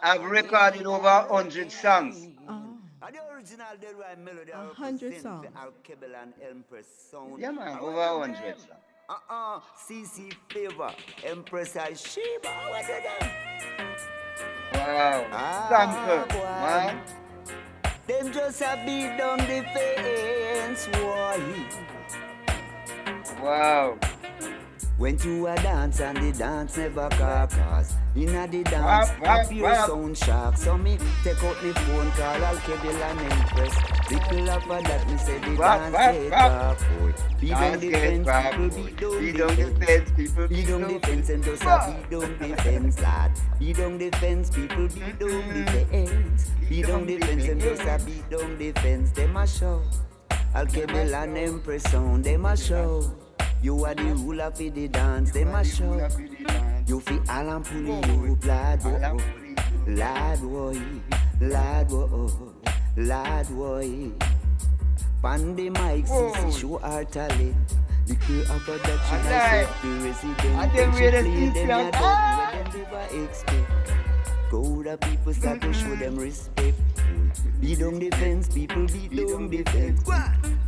I've recorded over 100 songs. Oh, The original Delroy Melody. 100 songs. Alkebulan Empress sound. Yeah, man, over 100 songs. CC Flavor, Empress and Sheba. What's it them? Wow. Sample, man. Them just a beat down the fence, boy. Wow. Went to a dance and the dance never cause. Inna the dance, a pure sound shark. So me take out me phone, call Alkebulan Empress. Little after that, me say the dance get back, boy. Beat down the fence, people beat down the fence. Beat down the fence and just a beat down the fence, lad. Beat down the fence, people beat down the fence. Beat down the fence and just a beat down the fence. Them a show. Alkebulan Empress sound, them a show. You are the ruler for the dance, they must show. You feel Alan Pulley, you lad boy, lad boy, lad boy, lad boy. Pan the mic, see show our talent. The crew of production, I said the resident. I didn't really see them, that. them never expect. Go the people start to show them respect. Beat down the fence, people beat down the fence.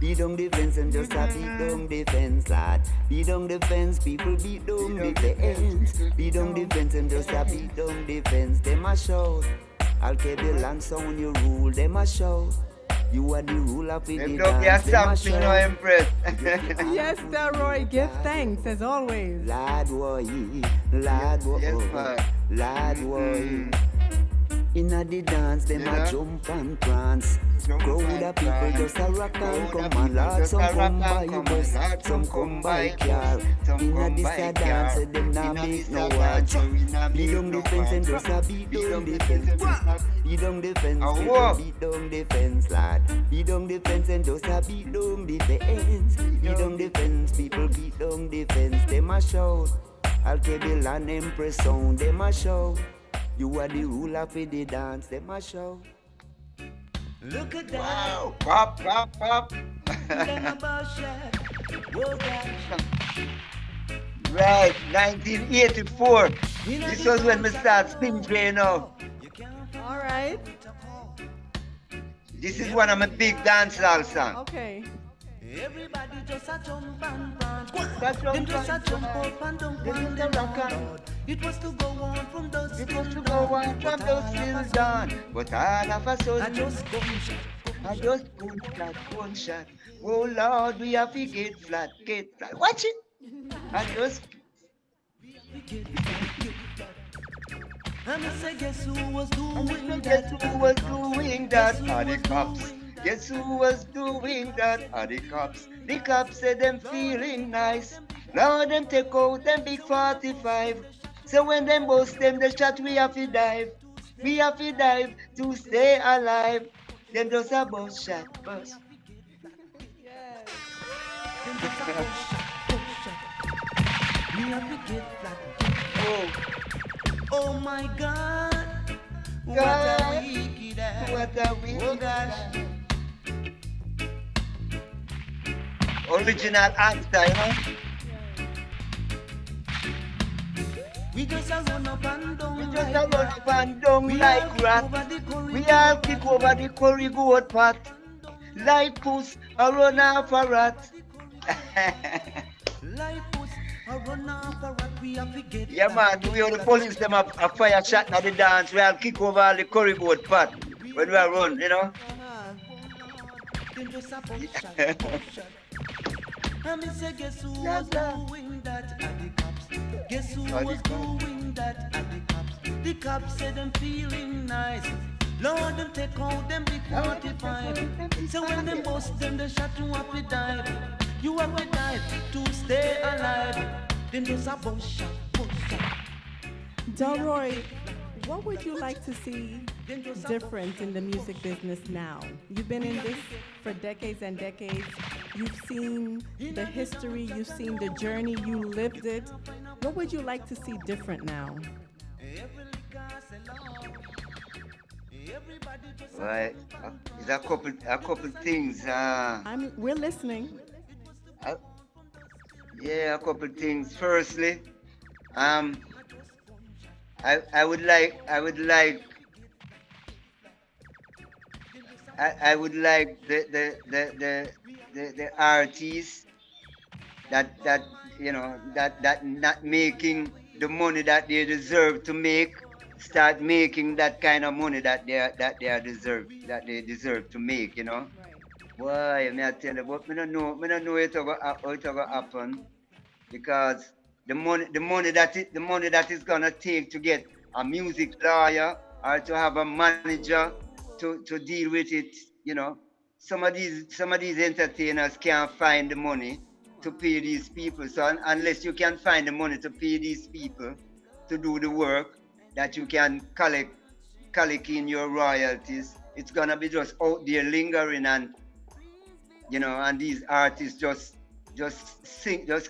Beat down the fence and just a beat down the fence, lad. Beat down the fence, people beat down the fence. Beat down the fence and just a beat down the fence. Them a shout, Alkebulan sound you rule. Them a shout, you are the ruler for the dance. Them a something, no Empress. Yes, Delroy, give thanks as always. Lad boy, lad boy, Yes, man. lad boy. Inna the dance, them a jump and prance. Crowd of people just a rock and come and Lord, some come by bus, some come by car. Inna this a dance, them nah make no war. Beat down the fence and just a beat down the fence. Beat down the fence, people beat down the fence, lad. Beat down the fence and just a beat down the fence. Beat down the fence, people beat down the fence. Them a shout, Alkebulan Empress sound. Them a shout, you are the ruler for the dance. Them a shout. Look at that. Wow. Pop, pop, pop. Right, 1984. This was when we start spin playing now. All right. This is one of my big dancehall songs. Okay. Everybody just a jump and dance. Them just a jump up and down on the rock. It was to go on from dusk. It was to go on from dusk till dawn. But all of a sudden, I just one shot. Oh Lord, we have to get flat. Watch it. I just. And I say, guess who was doing Guess that? who was doing that? Are the cops. Guess who was doing that? Are the cops. The cops said them feeling nice. Now them take out them big 45. So when them bust them, the shot we have to dive. We have to dive to stay alive. Them just a bust shot, bust. Yes. We have to get flat. Oh, Oh my God. What God. a wicked ass. What a wicked Oh gosh. original answer, you know? We just a run up and down. We just a run up and down like rat. We all kick over the curry goat pot. Like puss, a run off a rat. Like puss, a run off a rat. We have to get Yeah man, we all the police them a fire shot at the dance. We all kick over all the curry goat pot when we are run, you know? Them just a bump shot, bump shot. And me say, guess who was doing that? At the cops. Guess who was doing that? At the cops. The cops said them feeling nice. Lord, them take out them big 45. So when them bust them, they shot you up with dive. You have to dive to stay alive. Them just a bump shot, bump shot. Delroy, what would you like to see different in the music business now? You've been in this for decades and decades. You've seen the history, you've seen the journey, you lived it. What would you like to see different now? Right. There's a couple things. We're listening. Yeah, a couple things. Firstly, I would like the artists that you know that not making the money that they deserve to make, start making that kind of money that they deserve to make, you know. Why? I tell you, but me don't know how it will happen, because the money that is gonna take to get a music lawyer or to have a manager to deal with it, you know. Some of these entertainers can't find the money to pay these people. So unless you can find the money to pay these people to do the work that you can collect in your royalties, it's gonna be just out there lingering, and you know, and these artists just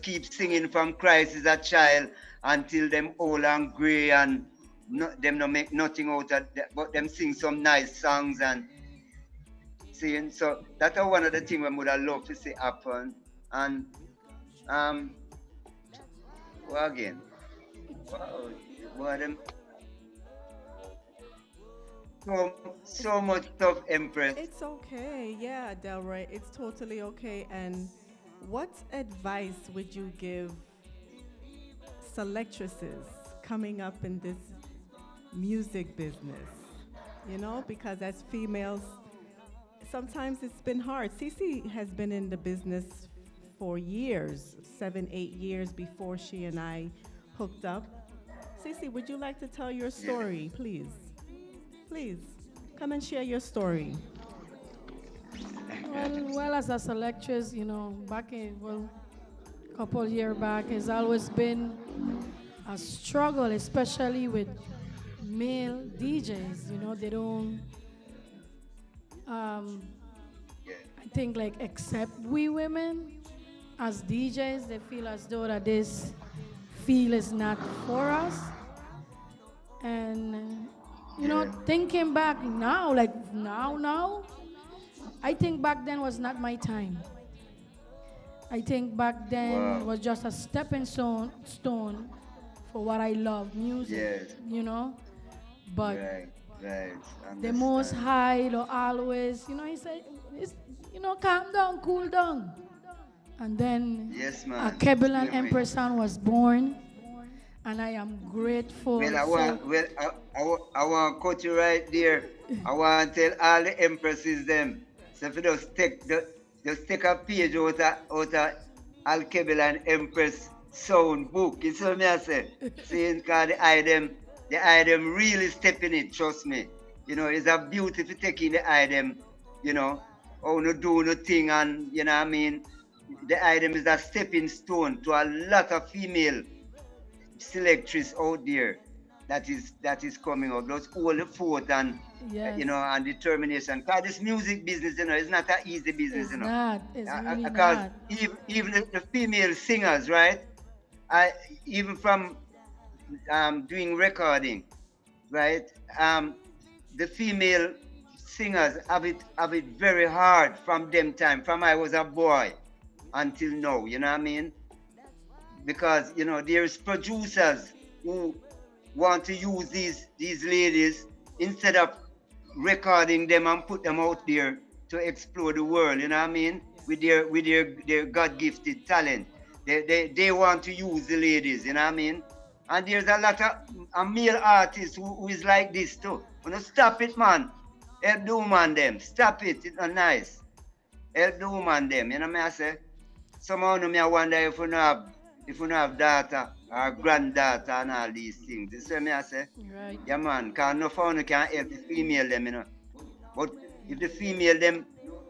keep singing from Christ is a child until them old and grey, and them not make nothing out of that, but them sing some nice songs and seeing. So that's one of the things I would have loved to see happen. And well, again, wow, them so much stuff, Empress. It's okay. Yeah, Delroy, it's totally okay. And what advice would you give selectresses coming up in this music business? You know, because as females, sometimes it's been hard. Cece has been in the business for years, 7, 8 years before she and I hooked up. Cece, would you like to tell your story, please? Please, come and share your story. Well, as a selectress, back in, couple year back, it's always been a struggle, especially with male DJs. They don't, um, I think, like, accept we women as DJs. They feel as though that this field is not for us. And, thinking back now, like now, I think back then was not my time. I think back then was just a stepping stone for what I love, music, But Right. the Most High, always, he said, calm down, cool down. And then Yes, man. Alkebulan Empress was born, and I am grateful. Well, I want to cut you right there. I want to tell all the empresses them. So if you just take a page out of Alkebulan Empress sound book. You see what I say? Saying because the item really step in it, trust me. It's a beauty to take in the item, how no do no thing, and what I mean. The item is a stepping stone to a lot of female selectors out there that is coming up. Those all the forth and and determination. Because this music business, is not an easy business, It's not. It's really because not. even the female singers, right? Even from doing recording, right? The female singers have it very hard from them time, from I was a boy until now, you know what I mean? Because there's producers who want to use these ladies instead of recording them and put them out there to explore the world, you know what I mean? With their God-gifted talent. They want to use the ladies, you know what I mean? And there's a lot of male artists who is like this too. Stop it, man. Help the woman them. Stop it. It's not nice. Help the woman them. You know what I say? Somehow I wonder if we don't have daughter or granddaughter and all these things. You see what I say? Right. Yeah, man. Because no phone can help the female them, But if the female them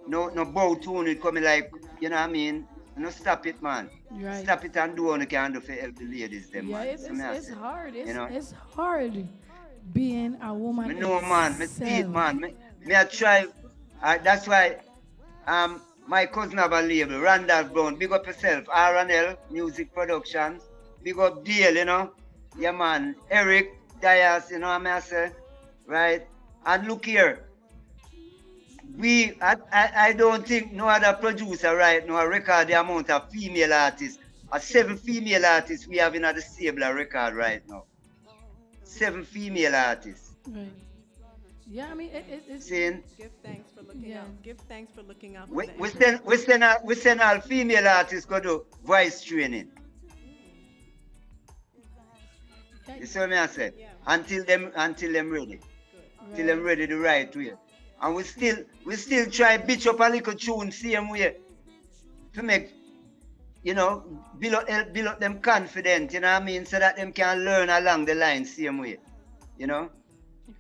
no bow tune it coming like, you know what I mean? Stop it, man. Right. Stop it and do what you can do for help the ladies them, Yeah, man. it's hard. It's, You know? it's hard being a woman. Me know, man. Me see it, itself. man. Me I try. That's why my cousin have a label, Randall Brown. Big up yourself. R&L Music Productions. Big up Dale, Yeah, man. Eric Dias, what I say? Right? And look here. I don't think no other producer right now record the amount of female artists. 7 female artists we have in the stable record right now. 7 female artists. Right. Yeah, I mean, it's. Saying Give thanks for looking Yeah. out. Give thanks for looking out. For we, the we Empress. send all female artists go do voice training. You see what I say? Yeah. Until them ready. Till them ready the right way. And we still try bitch up a little tune same way to make, build up them confident, you know what I mean, so that them can learn along the line same way,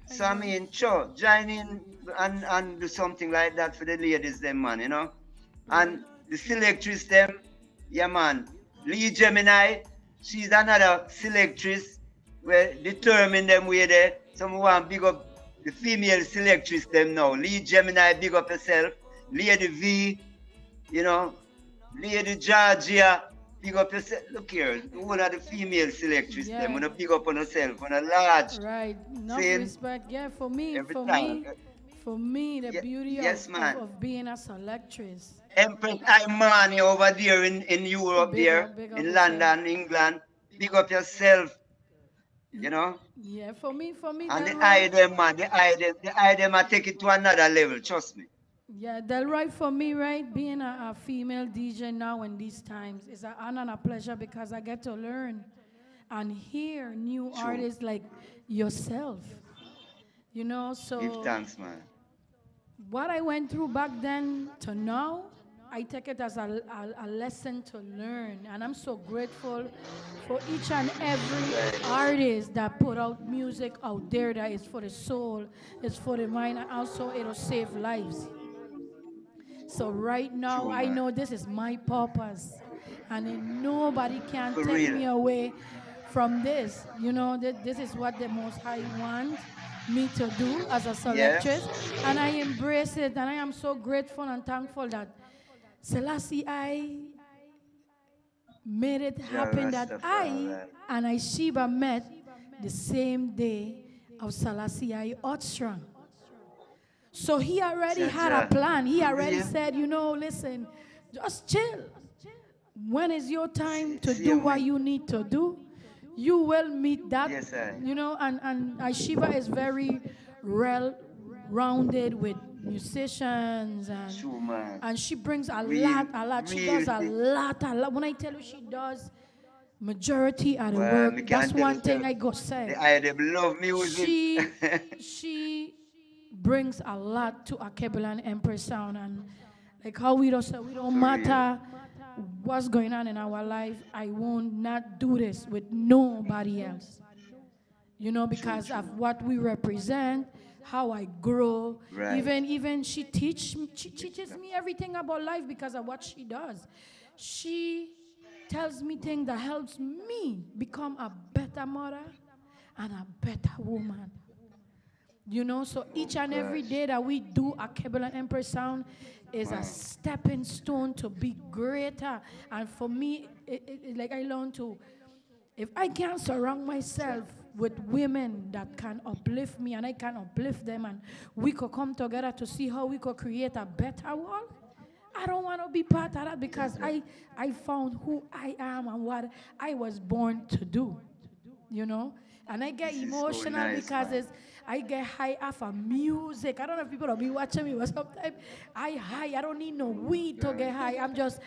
So I mean, sure, join in and do something like that for the ladies them, man, And the selectress them, yeah man, Lee Gemini, she's another selectress, where determine them way there. Someone big up the female selectress them now. Lee Gemini, big up yourself. Lady V, Lady Georgia, big up yourself. Look here, one of the female selectress Yeah. them. Wanna big up on yourself, on a large. Right. Enough Saying respect. Yeah, for me, every for time. me, for me, the beauty yes, man. of being a selectress. Empress I Man over there in Europe Big there, up, big up in yourself. London, England. Big up yourself, Yeah, for me, And the Delroy, eye them, man, the eye them, I take it to another level, trust me. yeah, Delroy, for me, right, being a female DJ now in these times is an honor and a pleasure because I get to learn and hear new True. artists like yourself. So Give thanks, man. what I went through back then to now, I take it as a lesson to learn. And I'm so grateful for each and every artist that put out music out there that is for the soul, it's for the mind, and also it'll save lives. So right now, True, I man. know this is my purpose, and then nobody can For take real. me away from this. You know, this is what the Most High want me to do as a Yeah. selectress, and I embrace it, and I am so grateful and thankful that Selassie I made it Jah happen that I Rastafari. and Aishiba met the same day of Selassie I Otstrang. So he already had a Jaja. plan. He For already real. said, you know, listen, just chill. When is your time to See do you, what man. you need to do? You will meet that, Yes, I. you know, and Aishiba is very well rounded with musicians True, man. and she brings a Real, lot, a lot. She real does a thing. lot, a lot. When I tell you she does majority of the Well, work, me that's can't tell you, one thing sir. I go say. The I them love music. She brings a lot to Alkebulan Empress sound, and like how we don't say we don't For real. matter what's going on in our life. I won't not do this with nobody else. You know, True, because of true. what we represent, how I grow. Right. Even she teaches me everything about life because of what she does. She tells me things that helps me become a better mother and a better woman. You know, so each and every Gosh. day that we do a Alkebulan Empress sound is a Wow. stepping stone to be greater. And for me, like I learned to, if I can surround myself with women that can uplift me and I can uplift them and we could come together to see how we could create a better world, I don't want to be part of that because I found who I am and what I was born to do, you know? And I get This is so emotional nice, because man. I get high off of music. I don't know if people will be watching me, but sometimes I don't need no weed to get high. I'm just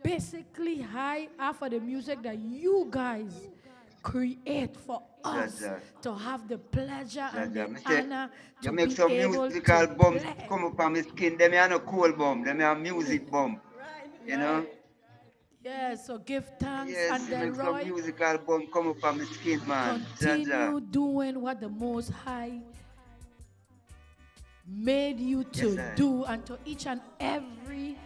basically high off of the music that you guys create for us Jaja. to have the pleasure and Jaja. the Me say, honor you to make be some able musical to bumps play. come up on my skin. Them are no cool bump. Them are music bump. You know? Yeah, so give thanks Yes, and you make some Delroy. musical bump come up on my skin, man. Jaja. Continue doing what the Most High made you Yes, to I. do, and to each and every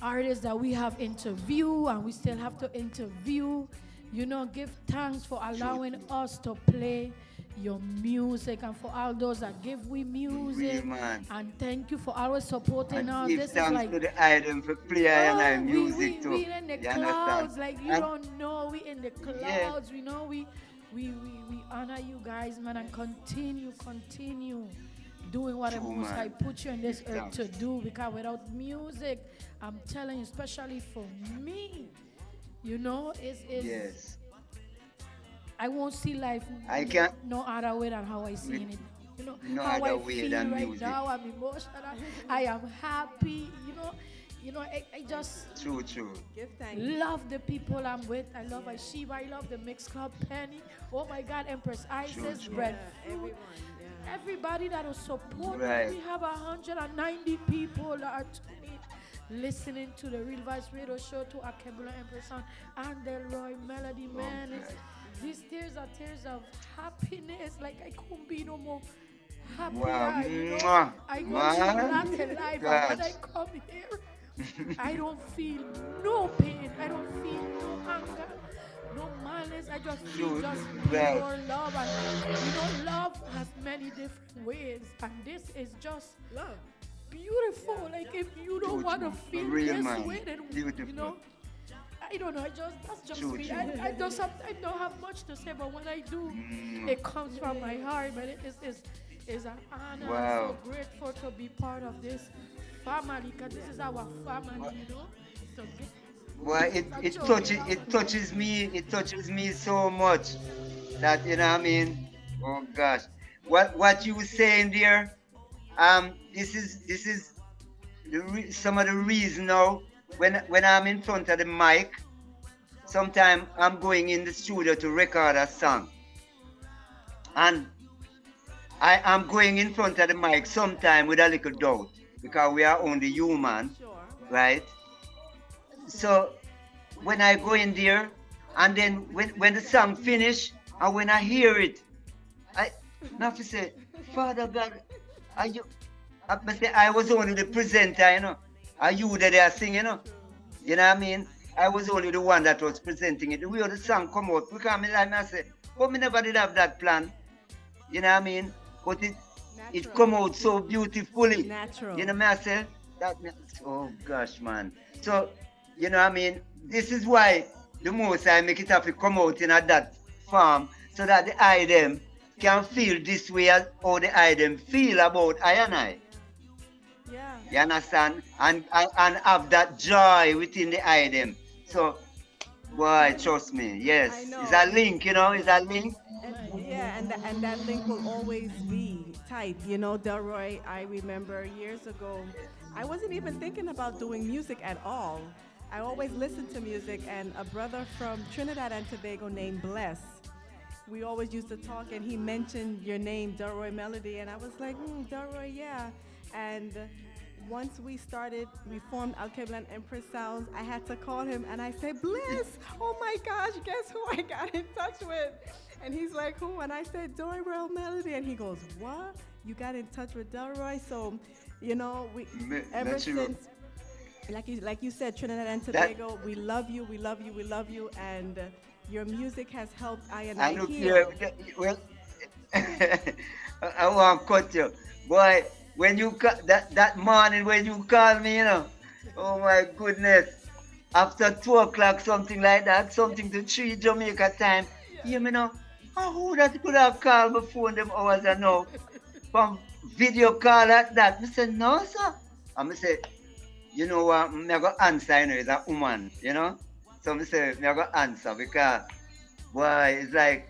artist that we have interviewed and we still have to interview, you know, give thanks for allowing us to play your music and for all those that give we music. Real, man. And thank you for always supporting And us. give This is thanks like to the item for play and I music too. we in the You understand? clouds, like you And don't know, we in the yeah, clouds, we know we honor you guys, man, and continue doing what the True, Most man. High put you on this Give earth to thanks. do, because without music, I'm telling you, especially for me, you know, is yes. I won't see life I can't no other way than how I see it. You know, no how other I way feel than right music. now, I'm emotional, I am happy, I just True, true. Give thanks. love the people I'm with. I love Aishiba. I love the Mix Club Penny. Oh my God, Empress Isis, true. Bread Yeah, Food. everyone. Yeah. Everybody that will support Right. me. We have 190 people that are tuned in, listening to the Real Vice Radio Show, to Alkebulan Empress Sound and Delroy Melody. Man, it's, these tears are tears of happiness. Like I couldn't be no more happier. Wow. You know, Mwah. I go through Man. that in life, and Gosh. when I come here, I don't feel no pain. I don't feel no anger, no malice. I just feel True. just Right. pure love. And love has many different ways. And this is just Love. beautiful. Like if you don't True, want to true. feel Real, this man. way, then Beautiful. I don't know. That's just True, me. true. I don't sometimes don't have much to say, but when I do, it comes from my heart. But it's an honor. Wow. I'm so grateful to be part of this family, because this is our family, you know. So Well, it touches me so much that, you know what I mean. Oh gosh, what you were saying there, this is some of the reason now when I'm in front of the mic. Sometimes I'm going in the studio to record a song, and I am going in front of the mic sometime with a little doubt, because we are only human, Sure. right? So when I go in there, and then when the song finish, and when I hear it, I have to say, Father God, are you? I say I was only the presenter, you know. Are you that they are singing, you know? You know what I mean? I was only the one that was presenting it. The way the song come out, because I say, but me never did have that plan. You know what I mean? But it come out so beautifully. Natural. You know what I say? That, oh gosh, man. So, you know what I mean? This is why the most I make it have to come out in that form, so that the eye them can feel this way as how the eye them feel about I and I. Yeah. You understand? And have that joy within the eye them. So, boy, trust me. Yes. It's a link, you know, it's a link. Yeah, and that link will always be tight. You know, Delroy, I remember years ago, I wasn't even thinking about doing music at all. I always listened to music, and a brother from Trinidad and Tobago named Bless, we always used to talk, and he mentioned your name, Delroy Melody, and I was like, Delroy, yeah. And once we formed Alkebulan Empress Sounds, I had to call him, and I said, Bliss, oh my gosh, guess who I got in touch with? And he's like, who? And I said, Delroy Melody, and he goes, what? You got in touch with Delroy? So, you know, ever since, like you said, Trinidad and Tobago, we love you, we love you, we love you, and your music has helped I and I heal. Well, I want to cut you. Boy, when you that morning when you called me, you know, oh my goodness, after 2 o'clock, something like that, something to 3 Jamaica time, you know, who that could have called before them hours and now, from video call like that. I said, no, sir. I say, you know what, I'm going to answer, you know, it's a woman, you know. So I say, I'm going to answer because, boy, it's like,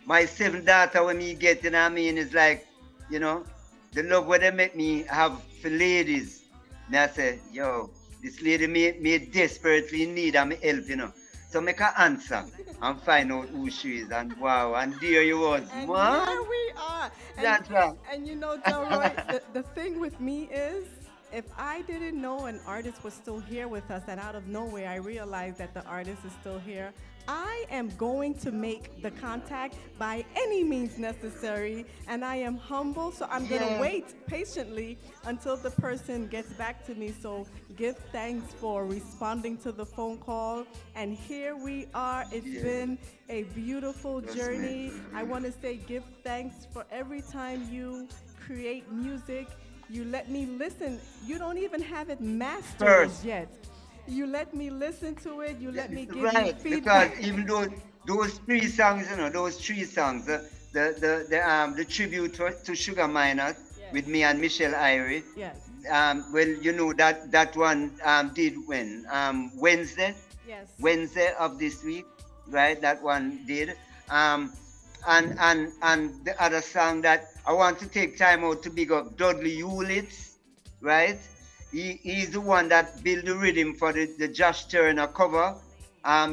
my 7th daughter when me get, you know what I mean, it's like, you know, the love where they make me have for ladies. And I say, yo, this lady me desperately need of my help, you know. So make her answer and find out who she is. And wow, and there you was, and man. Here we are. That's right. And you know, Delroy, the thing with me is, if I didn't know an artist was still here with us, and out of nowhere I realized that the artist is still here, I am going to make the contact by any means necessary, and I am humble, so I'm going to wait patiently until the person gets back to me. So give thanks for responding to the phone call, and here we are. It's been a beautiful journey. I want to say give thanks for every time you create music. You let me listen. You don't even have it mastered yet. You let me listen to it. You let me give you feedback. Because even though those 3 songs, you know, the tribute to Sugar Miners with me and Michelle Irie. Yes. Well, you know that one did when Wednesday. Yes. Wednesday of this week, right? That one did. And the other song that I want to take time out to big up Dudley Hewlett, right? He's the one that built the rhythm for the Josh Turner cover.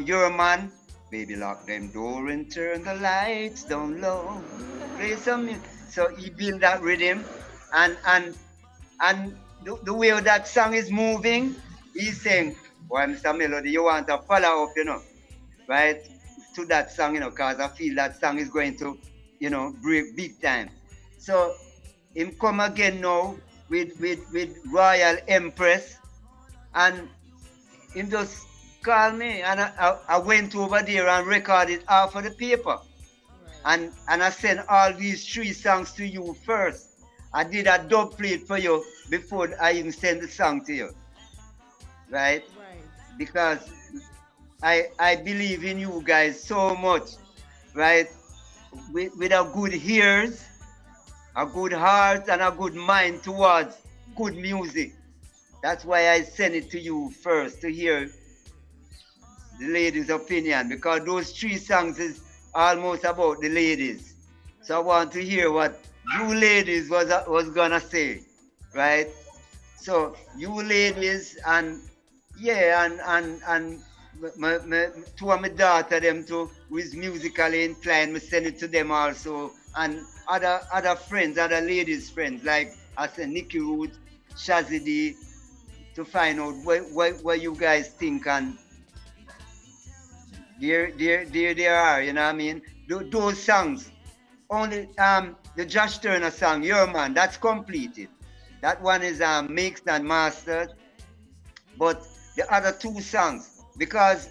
You're a Man, baby, lock them door and turn the lights down low. Play some music. So he built that rhythm, and the way that song is moving, he's saying, "Boy, Mr. Melody, you want to follow up, you know, right, to that song, you know, because I feel that song is going to, you know, break big time." So him come again now with Royal Empress, and him just called me, and I went over there and recorded half of the paper. And I sent all these 3 songs to you first. I did a dub plate for you before I even sent the song to you. Right? Because I believe in you guys so much, right? With a good ears, a good heart, and a good mind towards good music. That's why I sent it to you first to hear the ladies' opinion, because those 3 songs is almost about the ladies. So I want to hear what you ladies was gonna say, right? So you ladies, and my 2 of my daughter, them too, who is musically inclined, me send it to them also, and other friends, other ladies friends, like I said, Nikki Root, Shazzy D, to find out what you guys think, and there they are, you know what I mean? Those songs, only the Josh Turner song, Your Man, that's completed. That one is mixed and mastered. But the other two songs, because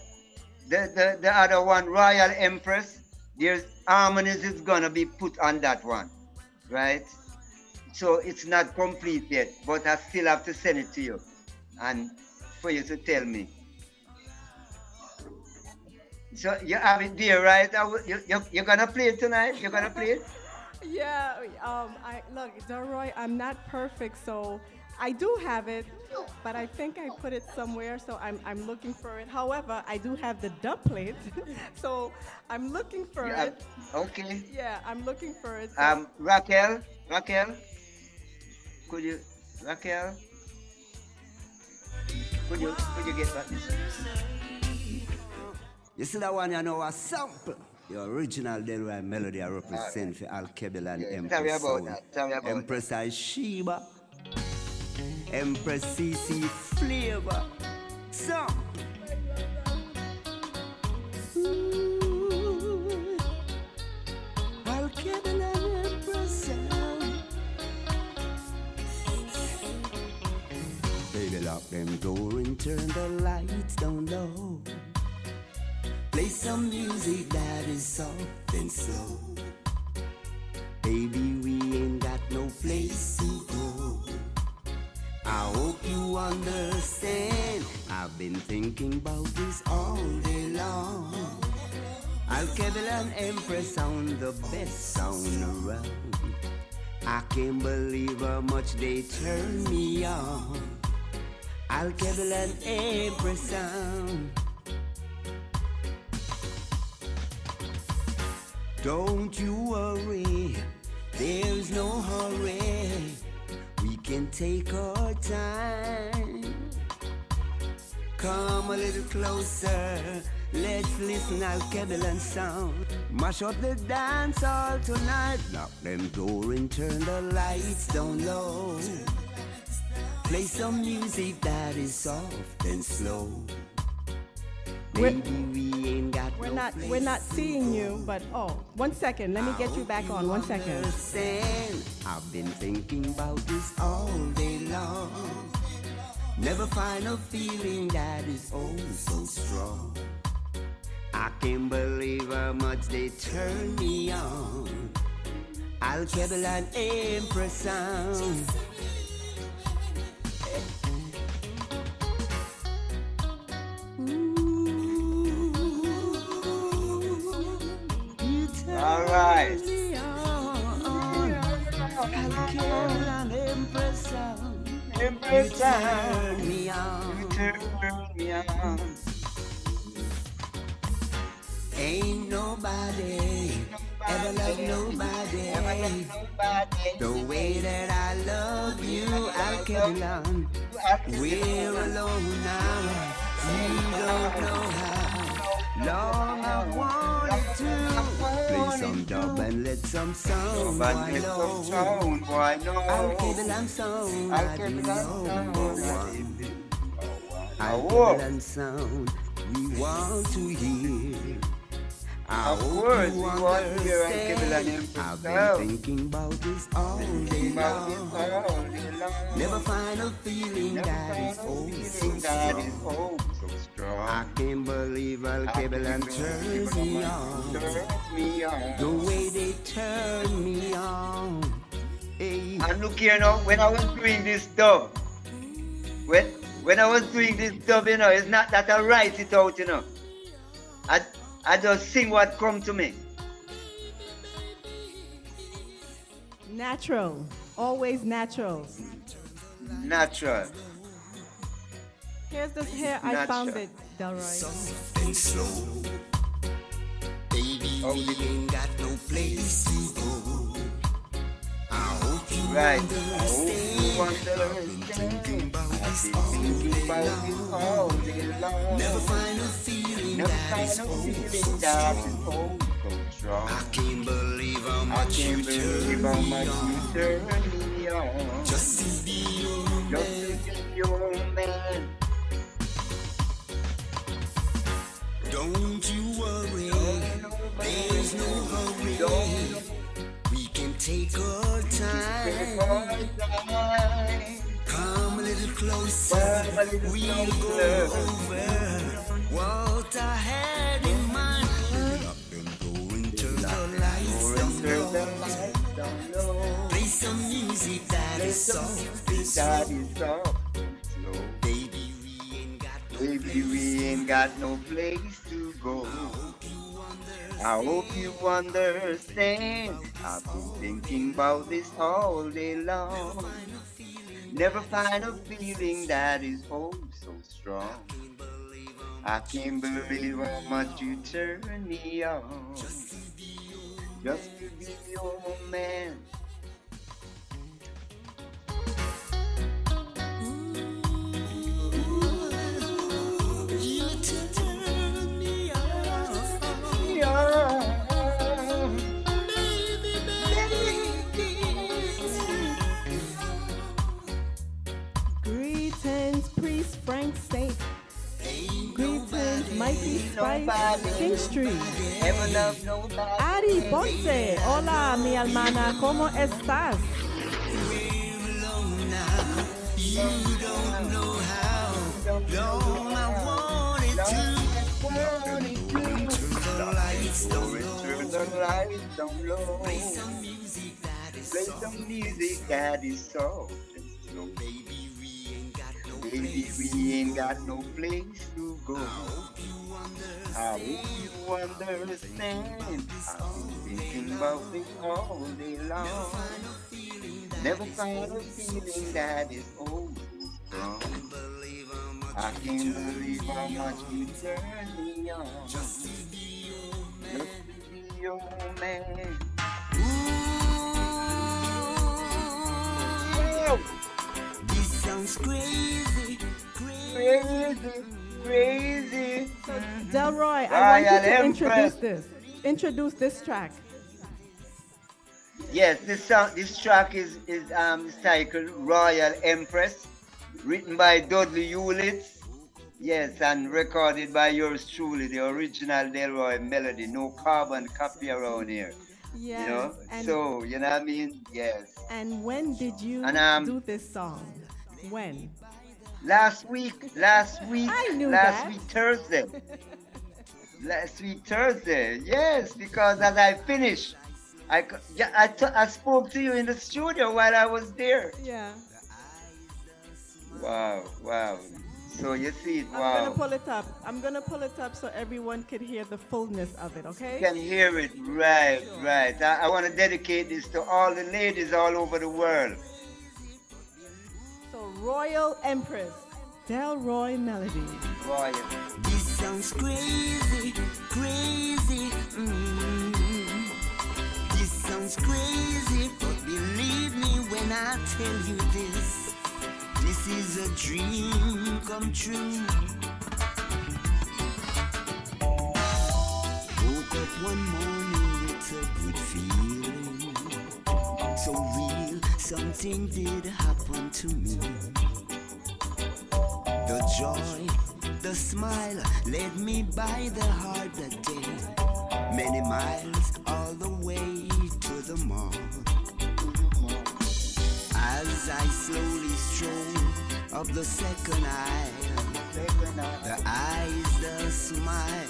the other one, Royal Empress, there's harmonies is gonna be put on that one, right? So it's not complete yet, but I still have to send it to you and for you to tell me. So you have it there, right? You're gonna play it tonight? You're gonna play it? Yeah, look, Delroy, I'm not perfect, so I do have it, but I think I put it somewhere, so I'm looking for it. However, I do have the dub plate, so I'm looking for it. Okay. Yeah, I'm looking for it. So. Raquel, could you get that? You see that one, you know, a sample. The original Delroy Melody I represent for Alkebulan Empress. Tell me about that. Tell me about Empress I Sheba. Empress CC Flavor. So. Alkebulan Empress. Baby, lock them door and turn the lights down low. Play some music that is soft and slow. Baby, we ain't got no place to go. I hope you understand. I've been thinking about this all day long. Alkebulan Empress sound the best sound around. I can't believe how much they turn me on. Alkebulan Empress sound. Don't you worry, there's no hurry. We can take our time. Come a little closer, let's listen Alkebulan sound. Mash up the dance hall tonight. Lock them door and turn the lights down low. Play some music that is soft and slow. Baby, we ain't got we're not seeing you, but 1 second. Let me get you back on. 1 second. Understand. I've been thinking about this all day long. Never find a feeling that is oh so strong. I can't believe how much they turn me on. Alkebulan Empress sound. All right. Alkebulan Empress sound. Empress Turn me on. turn me on. Ain't nobody ever loved nobody the way that I love you, Alkebulan. We're alone now. You don't know how long I wanted to play some dub and let some sound boy know. Alkebulan sound, Alkebulan sound, we want to hear. Of course, we want to hear Alkebulan Empress. I've been thinking about this all day long. Never find a feeling that is oh so strong. I can't believe Alkebulan turns me on. The way they turn me on. Hey. And look here now, when I was doing this dub, when I was doing this dub, you know, it's not that I write it out, you know. I just sing what come to me. Natural. Always natural. Natural. Here's this here. I found it, Delroy. Soft and slow. Baby, we ain't got no place to go. I hope you understand. Thinking about this all day long. Never find a feeling that is so strong. I can't believe how much you turn me on. Just to be your man. closer, we'll go over what I had in mind. Up and going till the lights down low. Play some music that is soft and slow. Baby, we ain't got no place to go. I hope you understand. I've been thinking about this all day long. Never find a feeling that is oh so strong. I can't believe how much you turn me on. Just to be your man. You turn me on. Greetings, Priest Frank Saint. Greetings, Mikey Spice, King Street. Ari Ponce, hola mi hermana, ¿cómo estás? You don't know how long I wanted to. Turn the lights down low. Play some music that is soft and slow. Baby, we ain't got no place to go. I hope you understand. I've been thinking about this all day long. Never find a feeling that is oh so strong. I can't believe how much you turn me on. Just to be your man. Ooh, this sounds crazy. So, Delroy, I want you to introduce this track. Yes, this track is titled Royal Empress, written by Dudley Hewlett. Yes, and recorded by yours truly, the original Delroy Melody. No carbon copy around here. Yes, you know, so you know what I mean? Yes. And when did you do this song? When? Last week. I knew that. Thursday. Last week Thursday. Yes, because as I finished, I spoke to you in the studio while I was there. Yeah. Wow. So you see it, wow. I'm gonna pull it up so everyone can hear the fullness of it, okay? You can hear it, right. I want to dedicate this to all the ladies all over the world. So Royal Empress, Delroy Melody. Royal. This sounds crazy. This sounds crazy, but believe me when I tell you this. This is a dream come true. Woke up one morning with a good feeling. So real, something did happen to me. The joy, the smile led me by the harder day. Many miles all the way to the mall. As I slowly stroll up the second aisle, the eyes, the smile,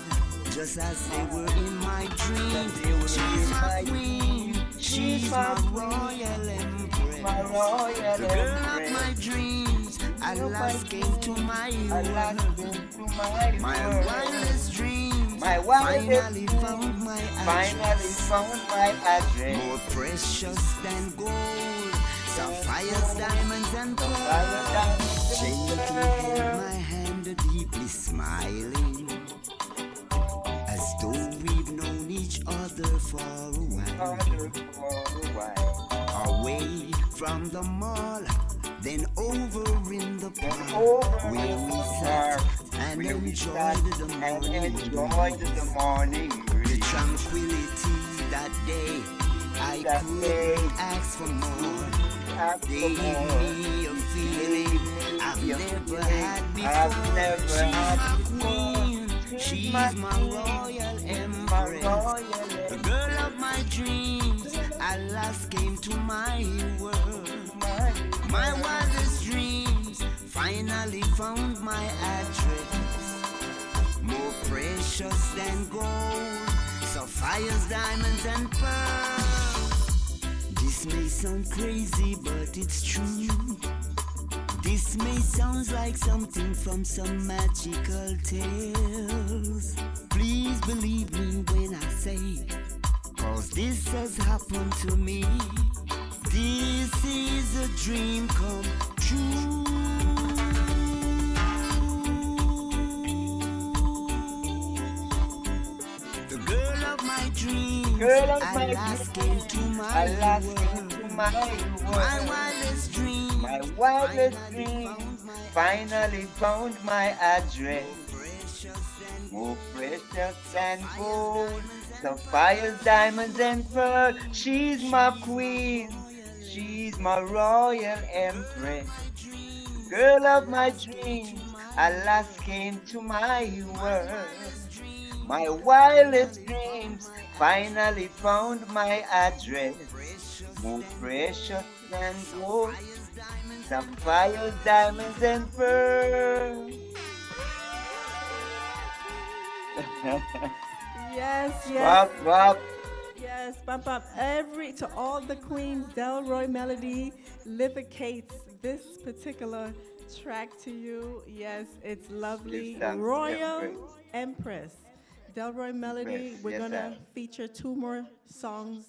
just as they were in my dreams. She's my queen, she's my royal empress, the girl of my dreams. At last came to my world. My wildest dreams finally found my address. More precious than gold, sapphires, diamonds, and pearls. Gently held my hand, deeply smiling, as though we've known each other for a while. Away from the mall, then over in the park, where we sat and enjoyed the morning breeze. The tranquility that day, I couldn't ask for more. They gave me a feeling I've never had before. She's my royal empress, the girl of my dreams. At last came to my world. My wildest dreams found my address. More precious than gold, sapphires, diamonds, and pearls. This may sound crazy, but it's true. This may sound like something from some magical tales. Please believe me when I say, 'cause this has happened to me. This is a dream come true. The girl of my dreams, alas, came to my world. My wildest dream, finally found my address. More precious than gold, sapphires, diamonds, and pearls. She's my queen, she's my royal empress. Girl of my dreams, alas, came to my world. My wildest dreams finally found my address. More precious than gold, sapphires, diamonds, and pearls. Yes, yes. Wap, wap. Yes, bump up to all the queens. Delroy Melody livicates this particular track to you. Yes, it's lovely. Yes, thanks, Royal Empress. Empress. Delroy Melody, Empress, we're yes, gonna feature 2 more songs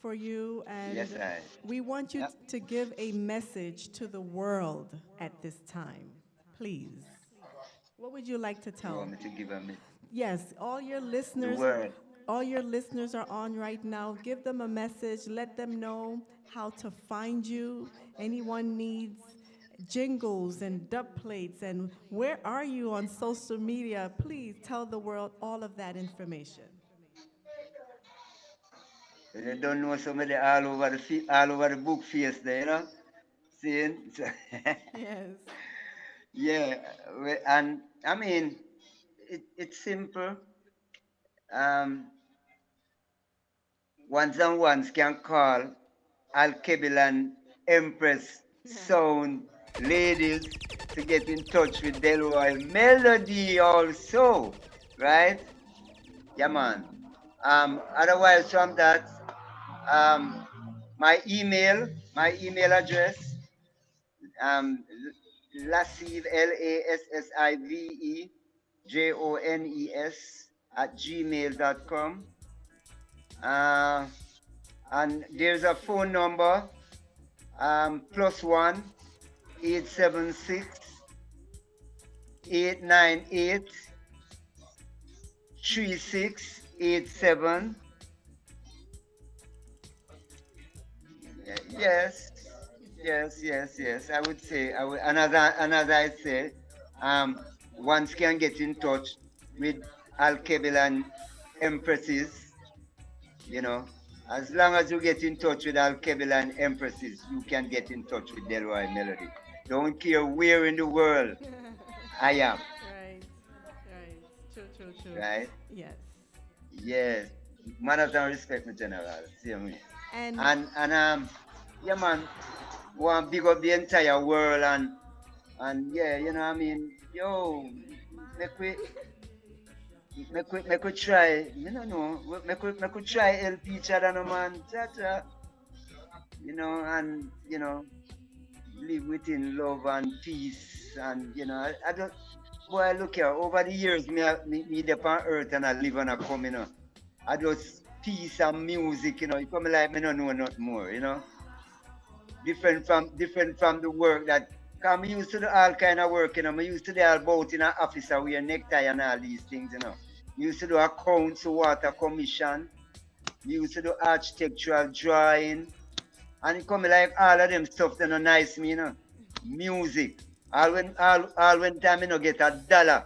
for you, and Yes, I. we want you Yep. to give a message to the world at this time. Please. What would you like to You tell? want me to give them Yes, all your the listeners, word? all your listeners are on right now. Give them a message. Let them know how to find you. Anyone needs jingles and dub plates and where are you on social media? Please tell the world all of that information. They don't know somebody all over the book face there, you know? Seeing? Yes. Yeah, and I mean, it's simple. Um, ones and ones can call Alkebulan Empress sound ladies to get in touch with Delroy Melody also, right? Yeah, man. Otherwise from that, um, my email address, um, Lassive, LASSIVE JONES @gmail.com. Uh, and there's a phone number, +1 876 898 3687. Yes, yes. I would say, another I say, one can get in touch with Alkebulan Empresses, you know. As long as you get in touch with Alkebulan Empresses, you can get in touch with Delroy Melody. Don't care where in the world I am, Right. Right. True. right? Yes. Yes. Manners and respect, my general. See me. And And yeah, man, want big up the entire world and yeah, you know what I mean. Yo, make we make we try. You know, make we try help each other, no man. Cha, you know, and you know, live within love and peace, and you know, I don't. Boy, look here. Over the years, me up on earth and I live and I come, you know. I just peace and music, you know. You come like me, no know nothing more, you know. Different from the work that. Cause me used to do all kind of work, you know. Me used to do all about in an office and wear necktie and all these things, you know. Me used to do accounts, water commission. Me used to do architectural drawing. And it come like all of them stuff that no nice me, you know. Music. All when time me no get $1.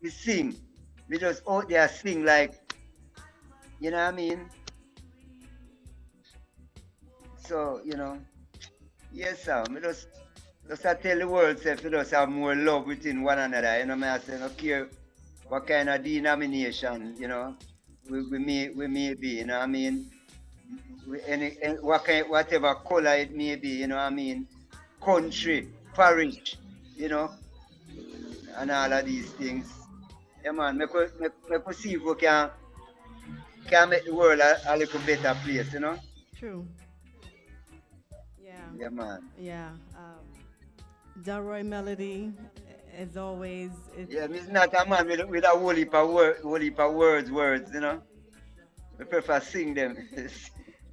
Me sing. Me just out there sing like, you know what I mean? So, you know, yes sir. Me just I tell the world say to just have more love within one another. You know, me I say no care what kind of denomination, you know, we may be, you know what I mean? Whatever color it may be, you know what I mean? Country, parish, you know, and all of these things. Yeah, man, me see if we can make the world a little better place, you know. True. Yeah. Yeah, man. Yeah. Delroy Melody, as always. Yeah, me's not a man with a whole heap of words, you know. I prefer sing them.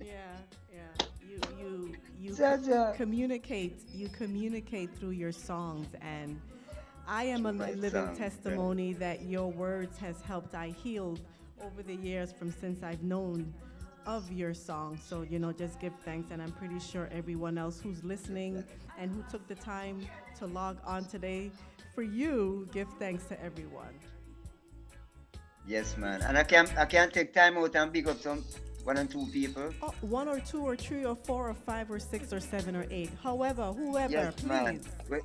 Yeah, yeah. You Jaja. communicate through your songs, and I am a My living song, testimony that your words has helped I heal over the years from since I've known of your song. So, just give thanks, and I'm pretty sure everyone else who's listening and who took the time to log on today, for you, give thanks to everyone. Yes, man. And I can take time out and pick up some one and two people. Oh, one or two or three or four or five or six or seven or eight. However, whoever, Yes, please. man. Well,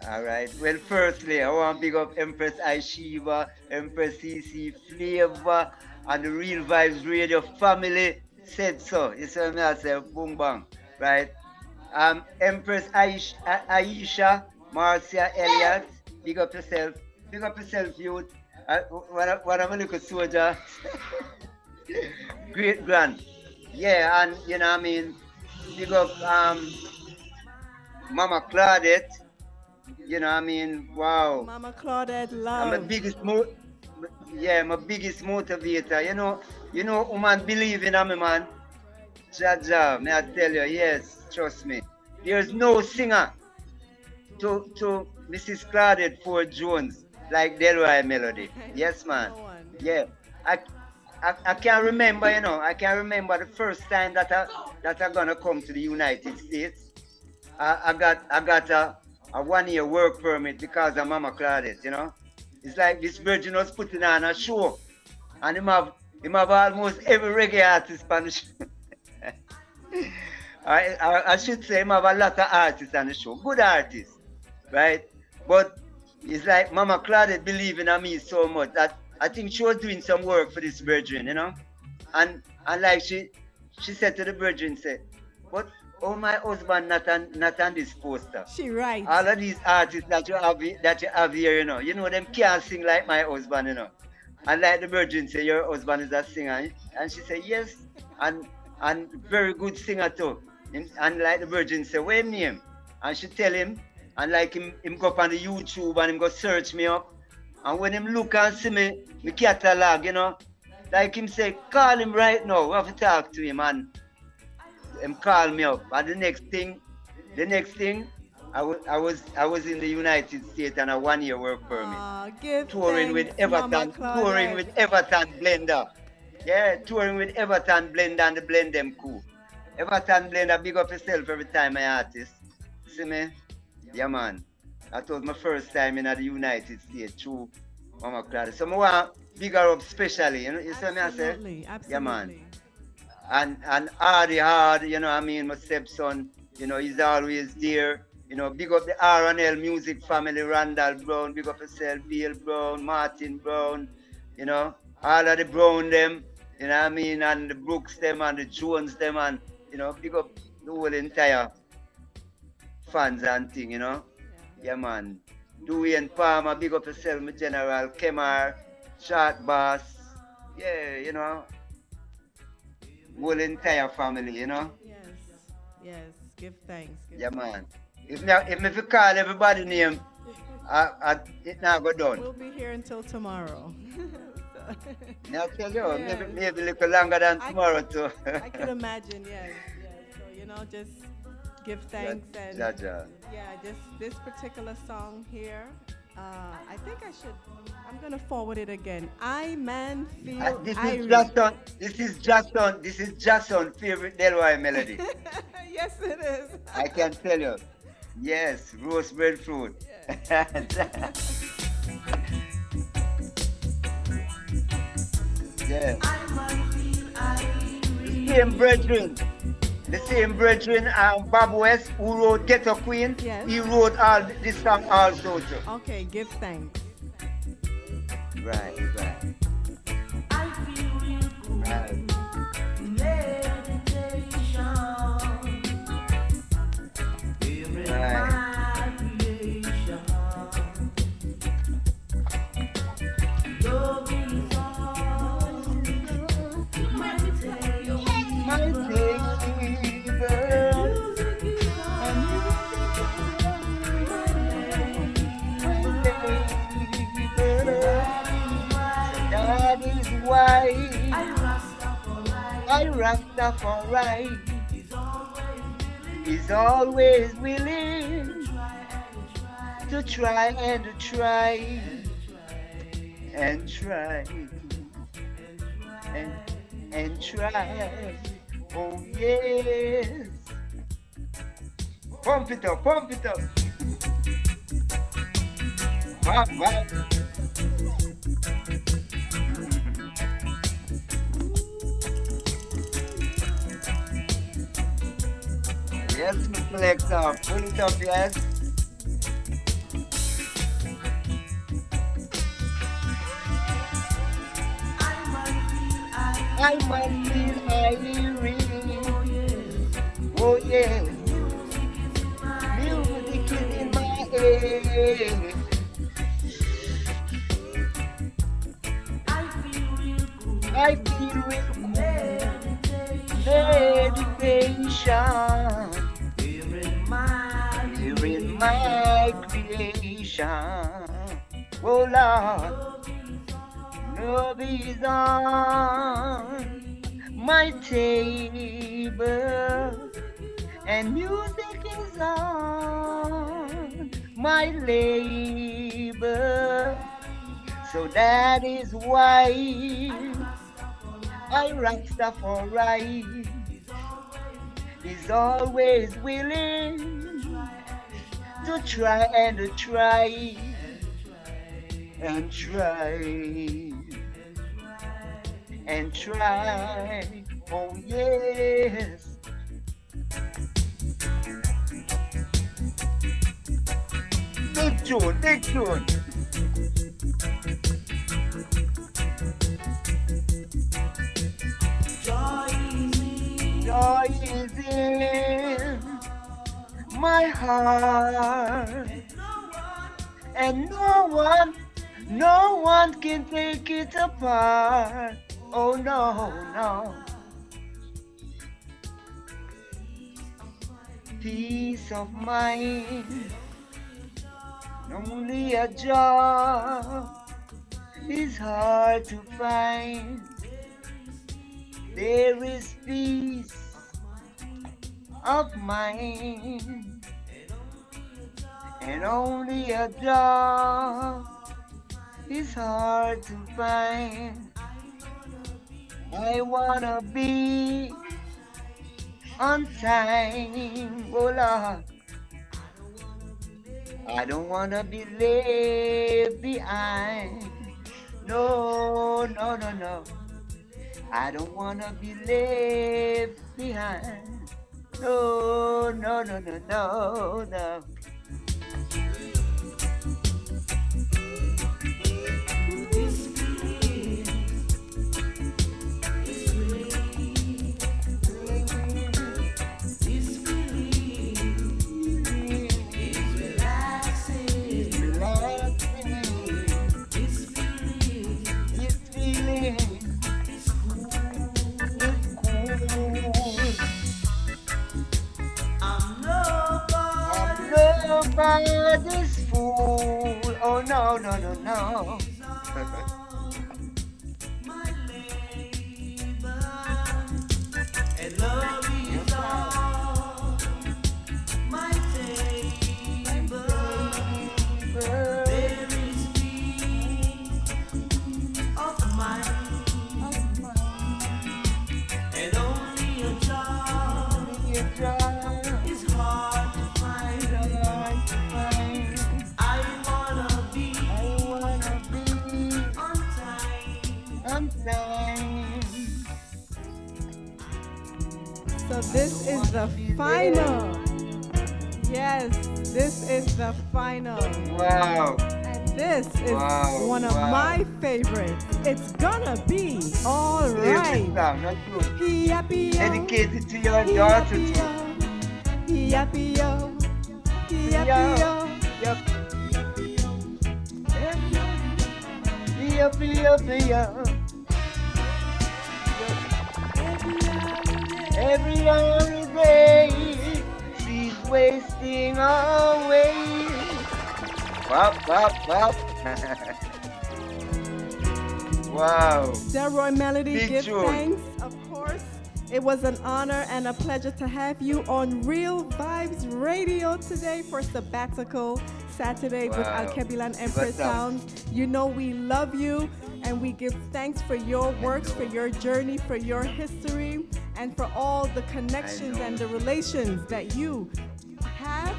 all right. Well, firstly, I want to pick up Empress Aishiva, Empress CC Flavor, and the Real Vibes Radio family said so. You see what I say? Boom, bang. Right? Empress Aisha, Marcia Elliott, big up yourself. Big up yourself, youth. What I'm a little soldier. Great grand. Yeah, and you know what I mean, big up Mama Claudette. You know what I mean, wow. Mama Claudette, I'm love. my biggest motivator. You know, woman believe in me, man. Jaja, may I tell you, yes, trust me. There's no singer to Mrs. Claudette Ford Jones like Delroy Melody. Yes, man. No one. Yeah. I can't remember, I can't remember the first time that I gonna come to the United States. I got a 1 year work permit because of Mama Claudette. It's like this virgin was putting on a show, and him have almost every reggae artist on the show. I should say him have a lot of artists on the show, good artists, right? But it's like Mama Claudette believing in me so much that I think she was doing some work for this virgin, and like she said to the virgin, but oh, my husband not on this poster. She right. All of these artists that you have here, them can't sing like my husband, And like the virgin say, your husband is a singer, and she said yes, and very good singer too. And like the virgin say, what name? And she tell him, and like him go up on the YouTube and him go search me up. And when him look and see me catalog, like him say, call him right now, we have to talk to him, and him call me up. And the next thing, I was in the United States on a 1 year work permit. Touring with Everton Blender. Yeah, touring with Everton Blender and the Blend Them Cool. Everton Blender, big up yourself every time I artist. See me? Yeah, man. That was my first time in the United States through Mama Claudette. So I want to big her up specially, you see me I say? Absolutely. Yeah, man. And hard, my stepson, he's always there. Big up the R&L music family, Randall Brown, big up yourself, Bill Brown, Martin Brown, all of the Brown them, and the Brooks them and the Jones them, and, big up the whole entire fans and thing, Yeah, man. Dewey and Palmer, big up yourself, my General, Kemar, Short Boss, yeah, whole entire family, Yes. Give thanks. Yeah, man. If I call everybody name, it not go done. We'll be here until tomorrow. I tell you, Yeah. maybe a little longer than tomorrow too. I can imagine, yes. So, just give thanks and Jaja. yeah, this particular song here. I think I'm gonna forward it again. I Man Feel This Irie. is Jason favorite Delroy Melody. Yes, it is. I can tell you. Yes, roast breadfruit. Yeah. The same brethren, Bob West, who wrote Ghetto Queen, Yes. he wrote all this song also too. Okay, give thanks. Right. Right. I Rastafari is always willing to try and try and try and try. Oh yes. Pump it up, pump it up. Wow, wow. Yes, Selector, pull it up, yes. I Man Feel Irie. Oh yeah. Music is in my head. I feel real cool. Meditation. Here in my creation. Oh Lord. Love is on my table, and music is on my label. So that is why I Rastafari is always willing to try and try and try and try. Oh yes. Big tune, big tune. Joy is in my heart, and no one can take it apart. Oh no, no. Peace of mind, only a job is hard to find. There is peace of mind, and only a job is hard to find. I wanna be on time, oh Lord. I don't wanna be left behind. No, no, no, no. I don't wanna be left behind. No, no, no, no, no, no. Nobody's fool. Oh no, no, no, no. And love is all my table. There is peace of mind, and only a job is hard to find. I wanna be on time. So this is the final. Yes, this is the final. Wow. And this is Wow, one of wow. my favorites. It's gonna be all right. Not good. Hiya-pio, Dedicated to your daughter too. hiya-pio, hiya-pio. Yep. Pia. Every other day, she's wasting away. Pop. Wow. Delroy Melody, Big give tune. thanks, of course, It was an honor and a pleasure to have you on Real Vibes Radio today for Sabbatical Saturday with Alkebulan Empress Sounds. You know we love you and we give thanks for your works, for your journey, for your history, and for all the connections and the relations that you have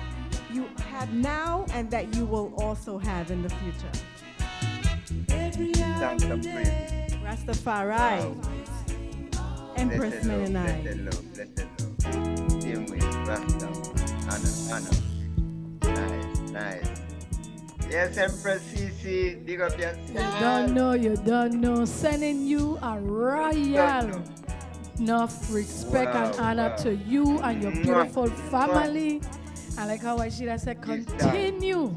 now and that you will also have in the future. Rastafari. Wow. Empress Mennonite. Blessed love. Same way, Rasta. Anna. Nice. Yes, Empress CC, big up yourself. You don't know. Sending you a royal enough respect and honor to you and your beautiful family. And like how I should have said, continue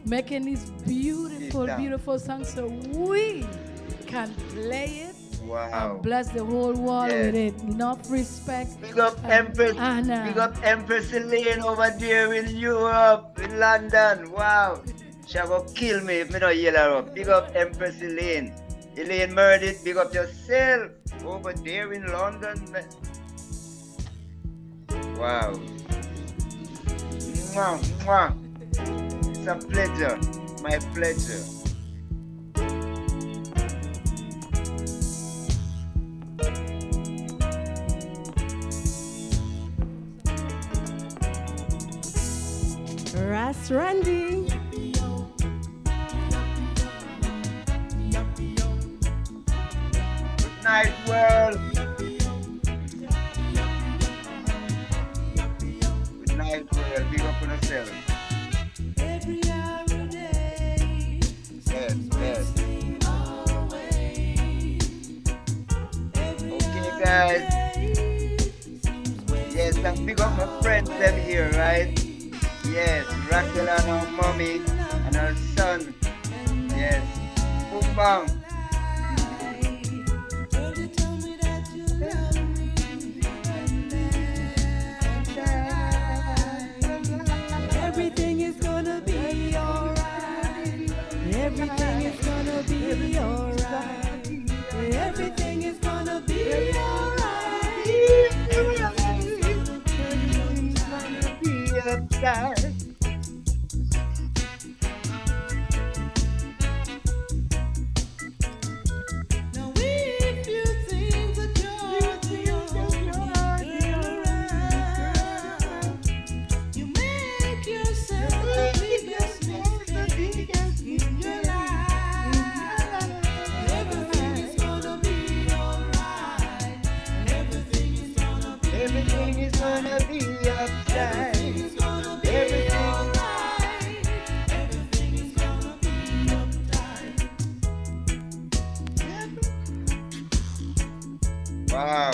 making these beautiful songs so we can play it. Wow. And bless the whole world with it. Enough respect. Big up Empress. Anna. Big up Empress Elaine over there in Europe, in London. Wow. She will kill me if I don't yell her up. Big up Empress Elaine. Elaine Meredith, big up yourself over there in London. Wow. Mwah. It's a pleasure. My pleasure. Ras Randy. Good night, world. Good night, world. Big up on yourself. Yes. Okay, guys. Yes, and big up my friends them here, right? Yes, Raquel and her mommy and her son. Yes. Boom bang. Everything is gonna be alright. Everything is gonna be alright. Everything is gonna be alright. Now if you think that you're the only girl around, you make yourself the biggest mistake in your life. Everything is gonna be alright. Everything is gonna be upside. Wow.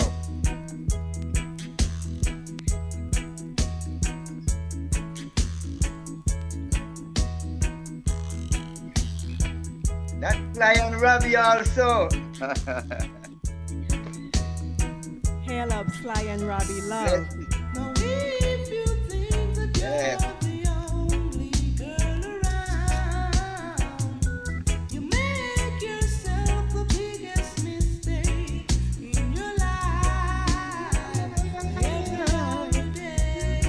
That Lion Robbie also. Hail up Sly and Robbie Love. Now if you think that you're the only girl around, you make yourself the biggest mistake in your life. Every day,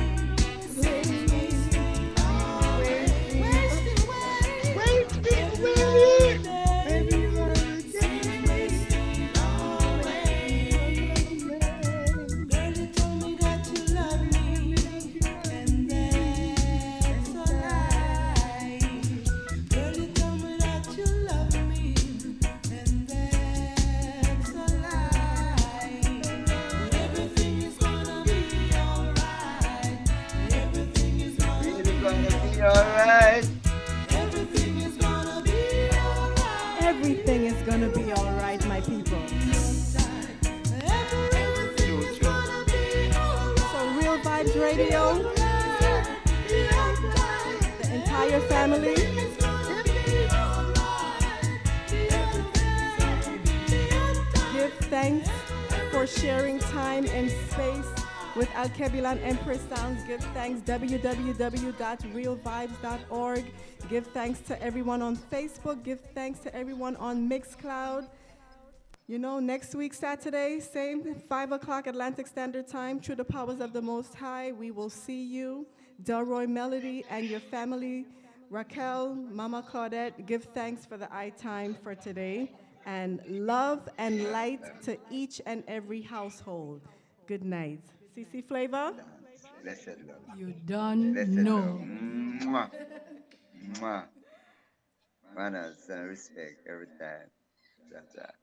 wasting away. Girl, you told me that you love me, and that's a lie. Girl, you told me that you love me, and that's a lie. Everything is gonna be alright. Everything is gonna be alright. Everything is gonna be alright. Everything is gonna be alright, my people. Everything is gonna be alright. So Real Vibes Radio, the entire family, give thanks for sharing time and space with Alkebulan Empress Sounds. Give thanks www.realvibes.org. Give thanks to everyone on Facebook. Give thanks to everyone on Mixcloud. You know, next week, Saturday, same 5 o'clock Atlantic Standard Time, through the powers of the Most High, we will see you. Delroy Melody and your family, Raquel, Mama Claudette, give thanks for the I time for today. And love and light to each and every household. Good night. CC Flavor? Blessed love. You don't Blessed love. know. Mwah. Mwah. Manners and respect every time. That's that.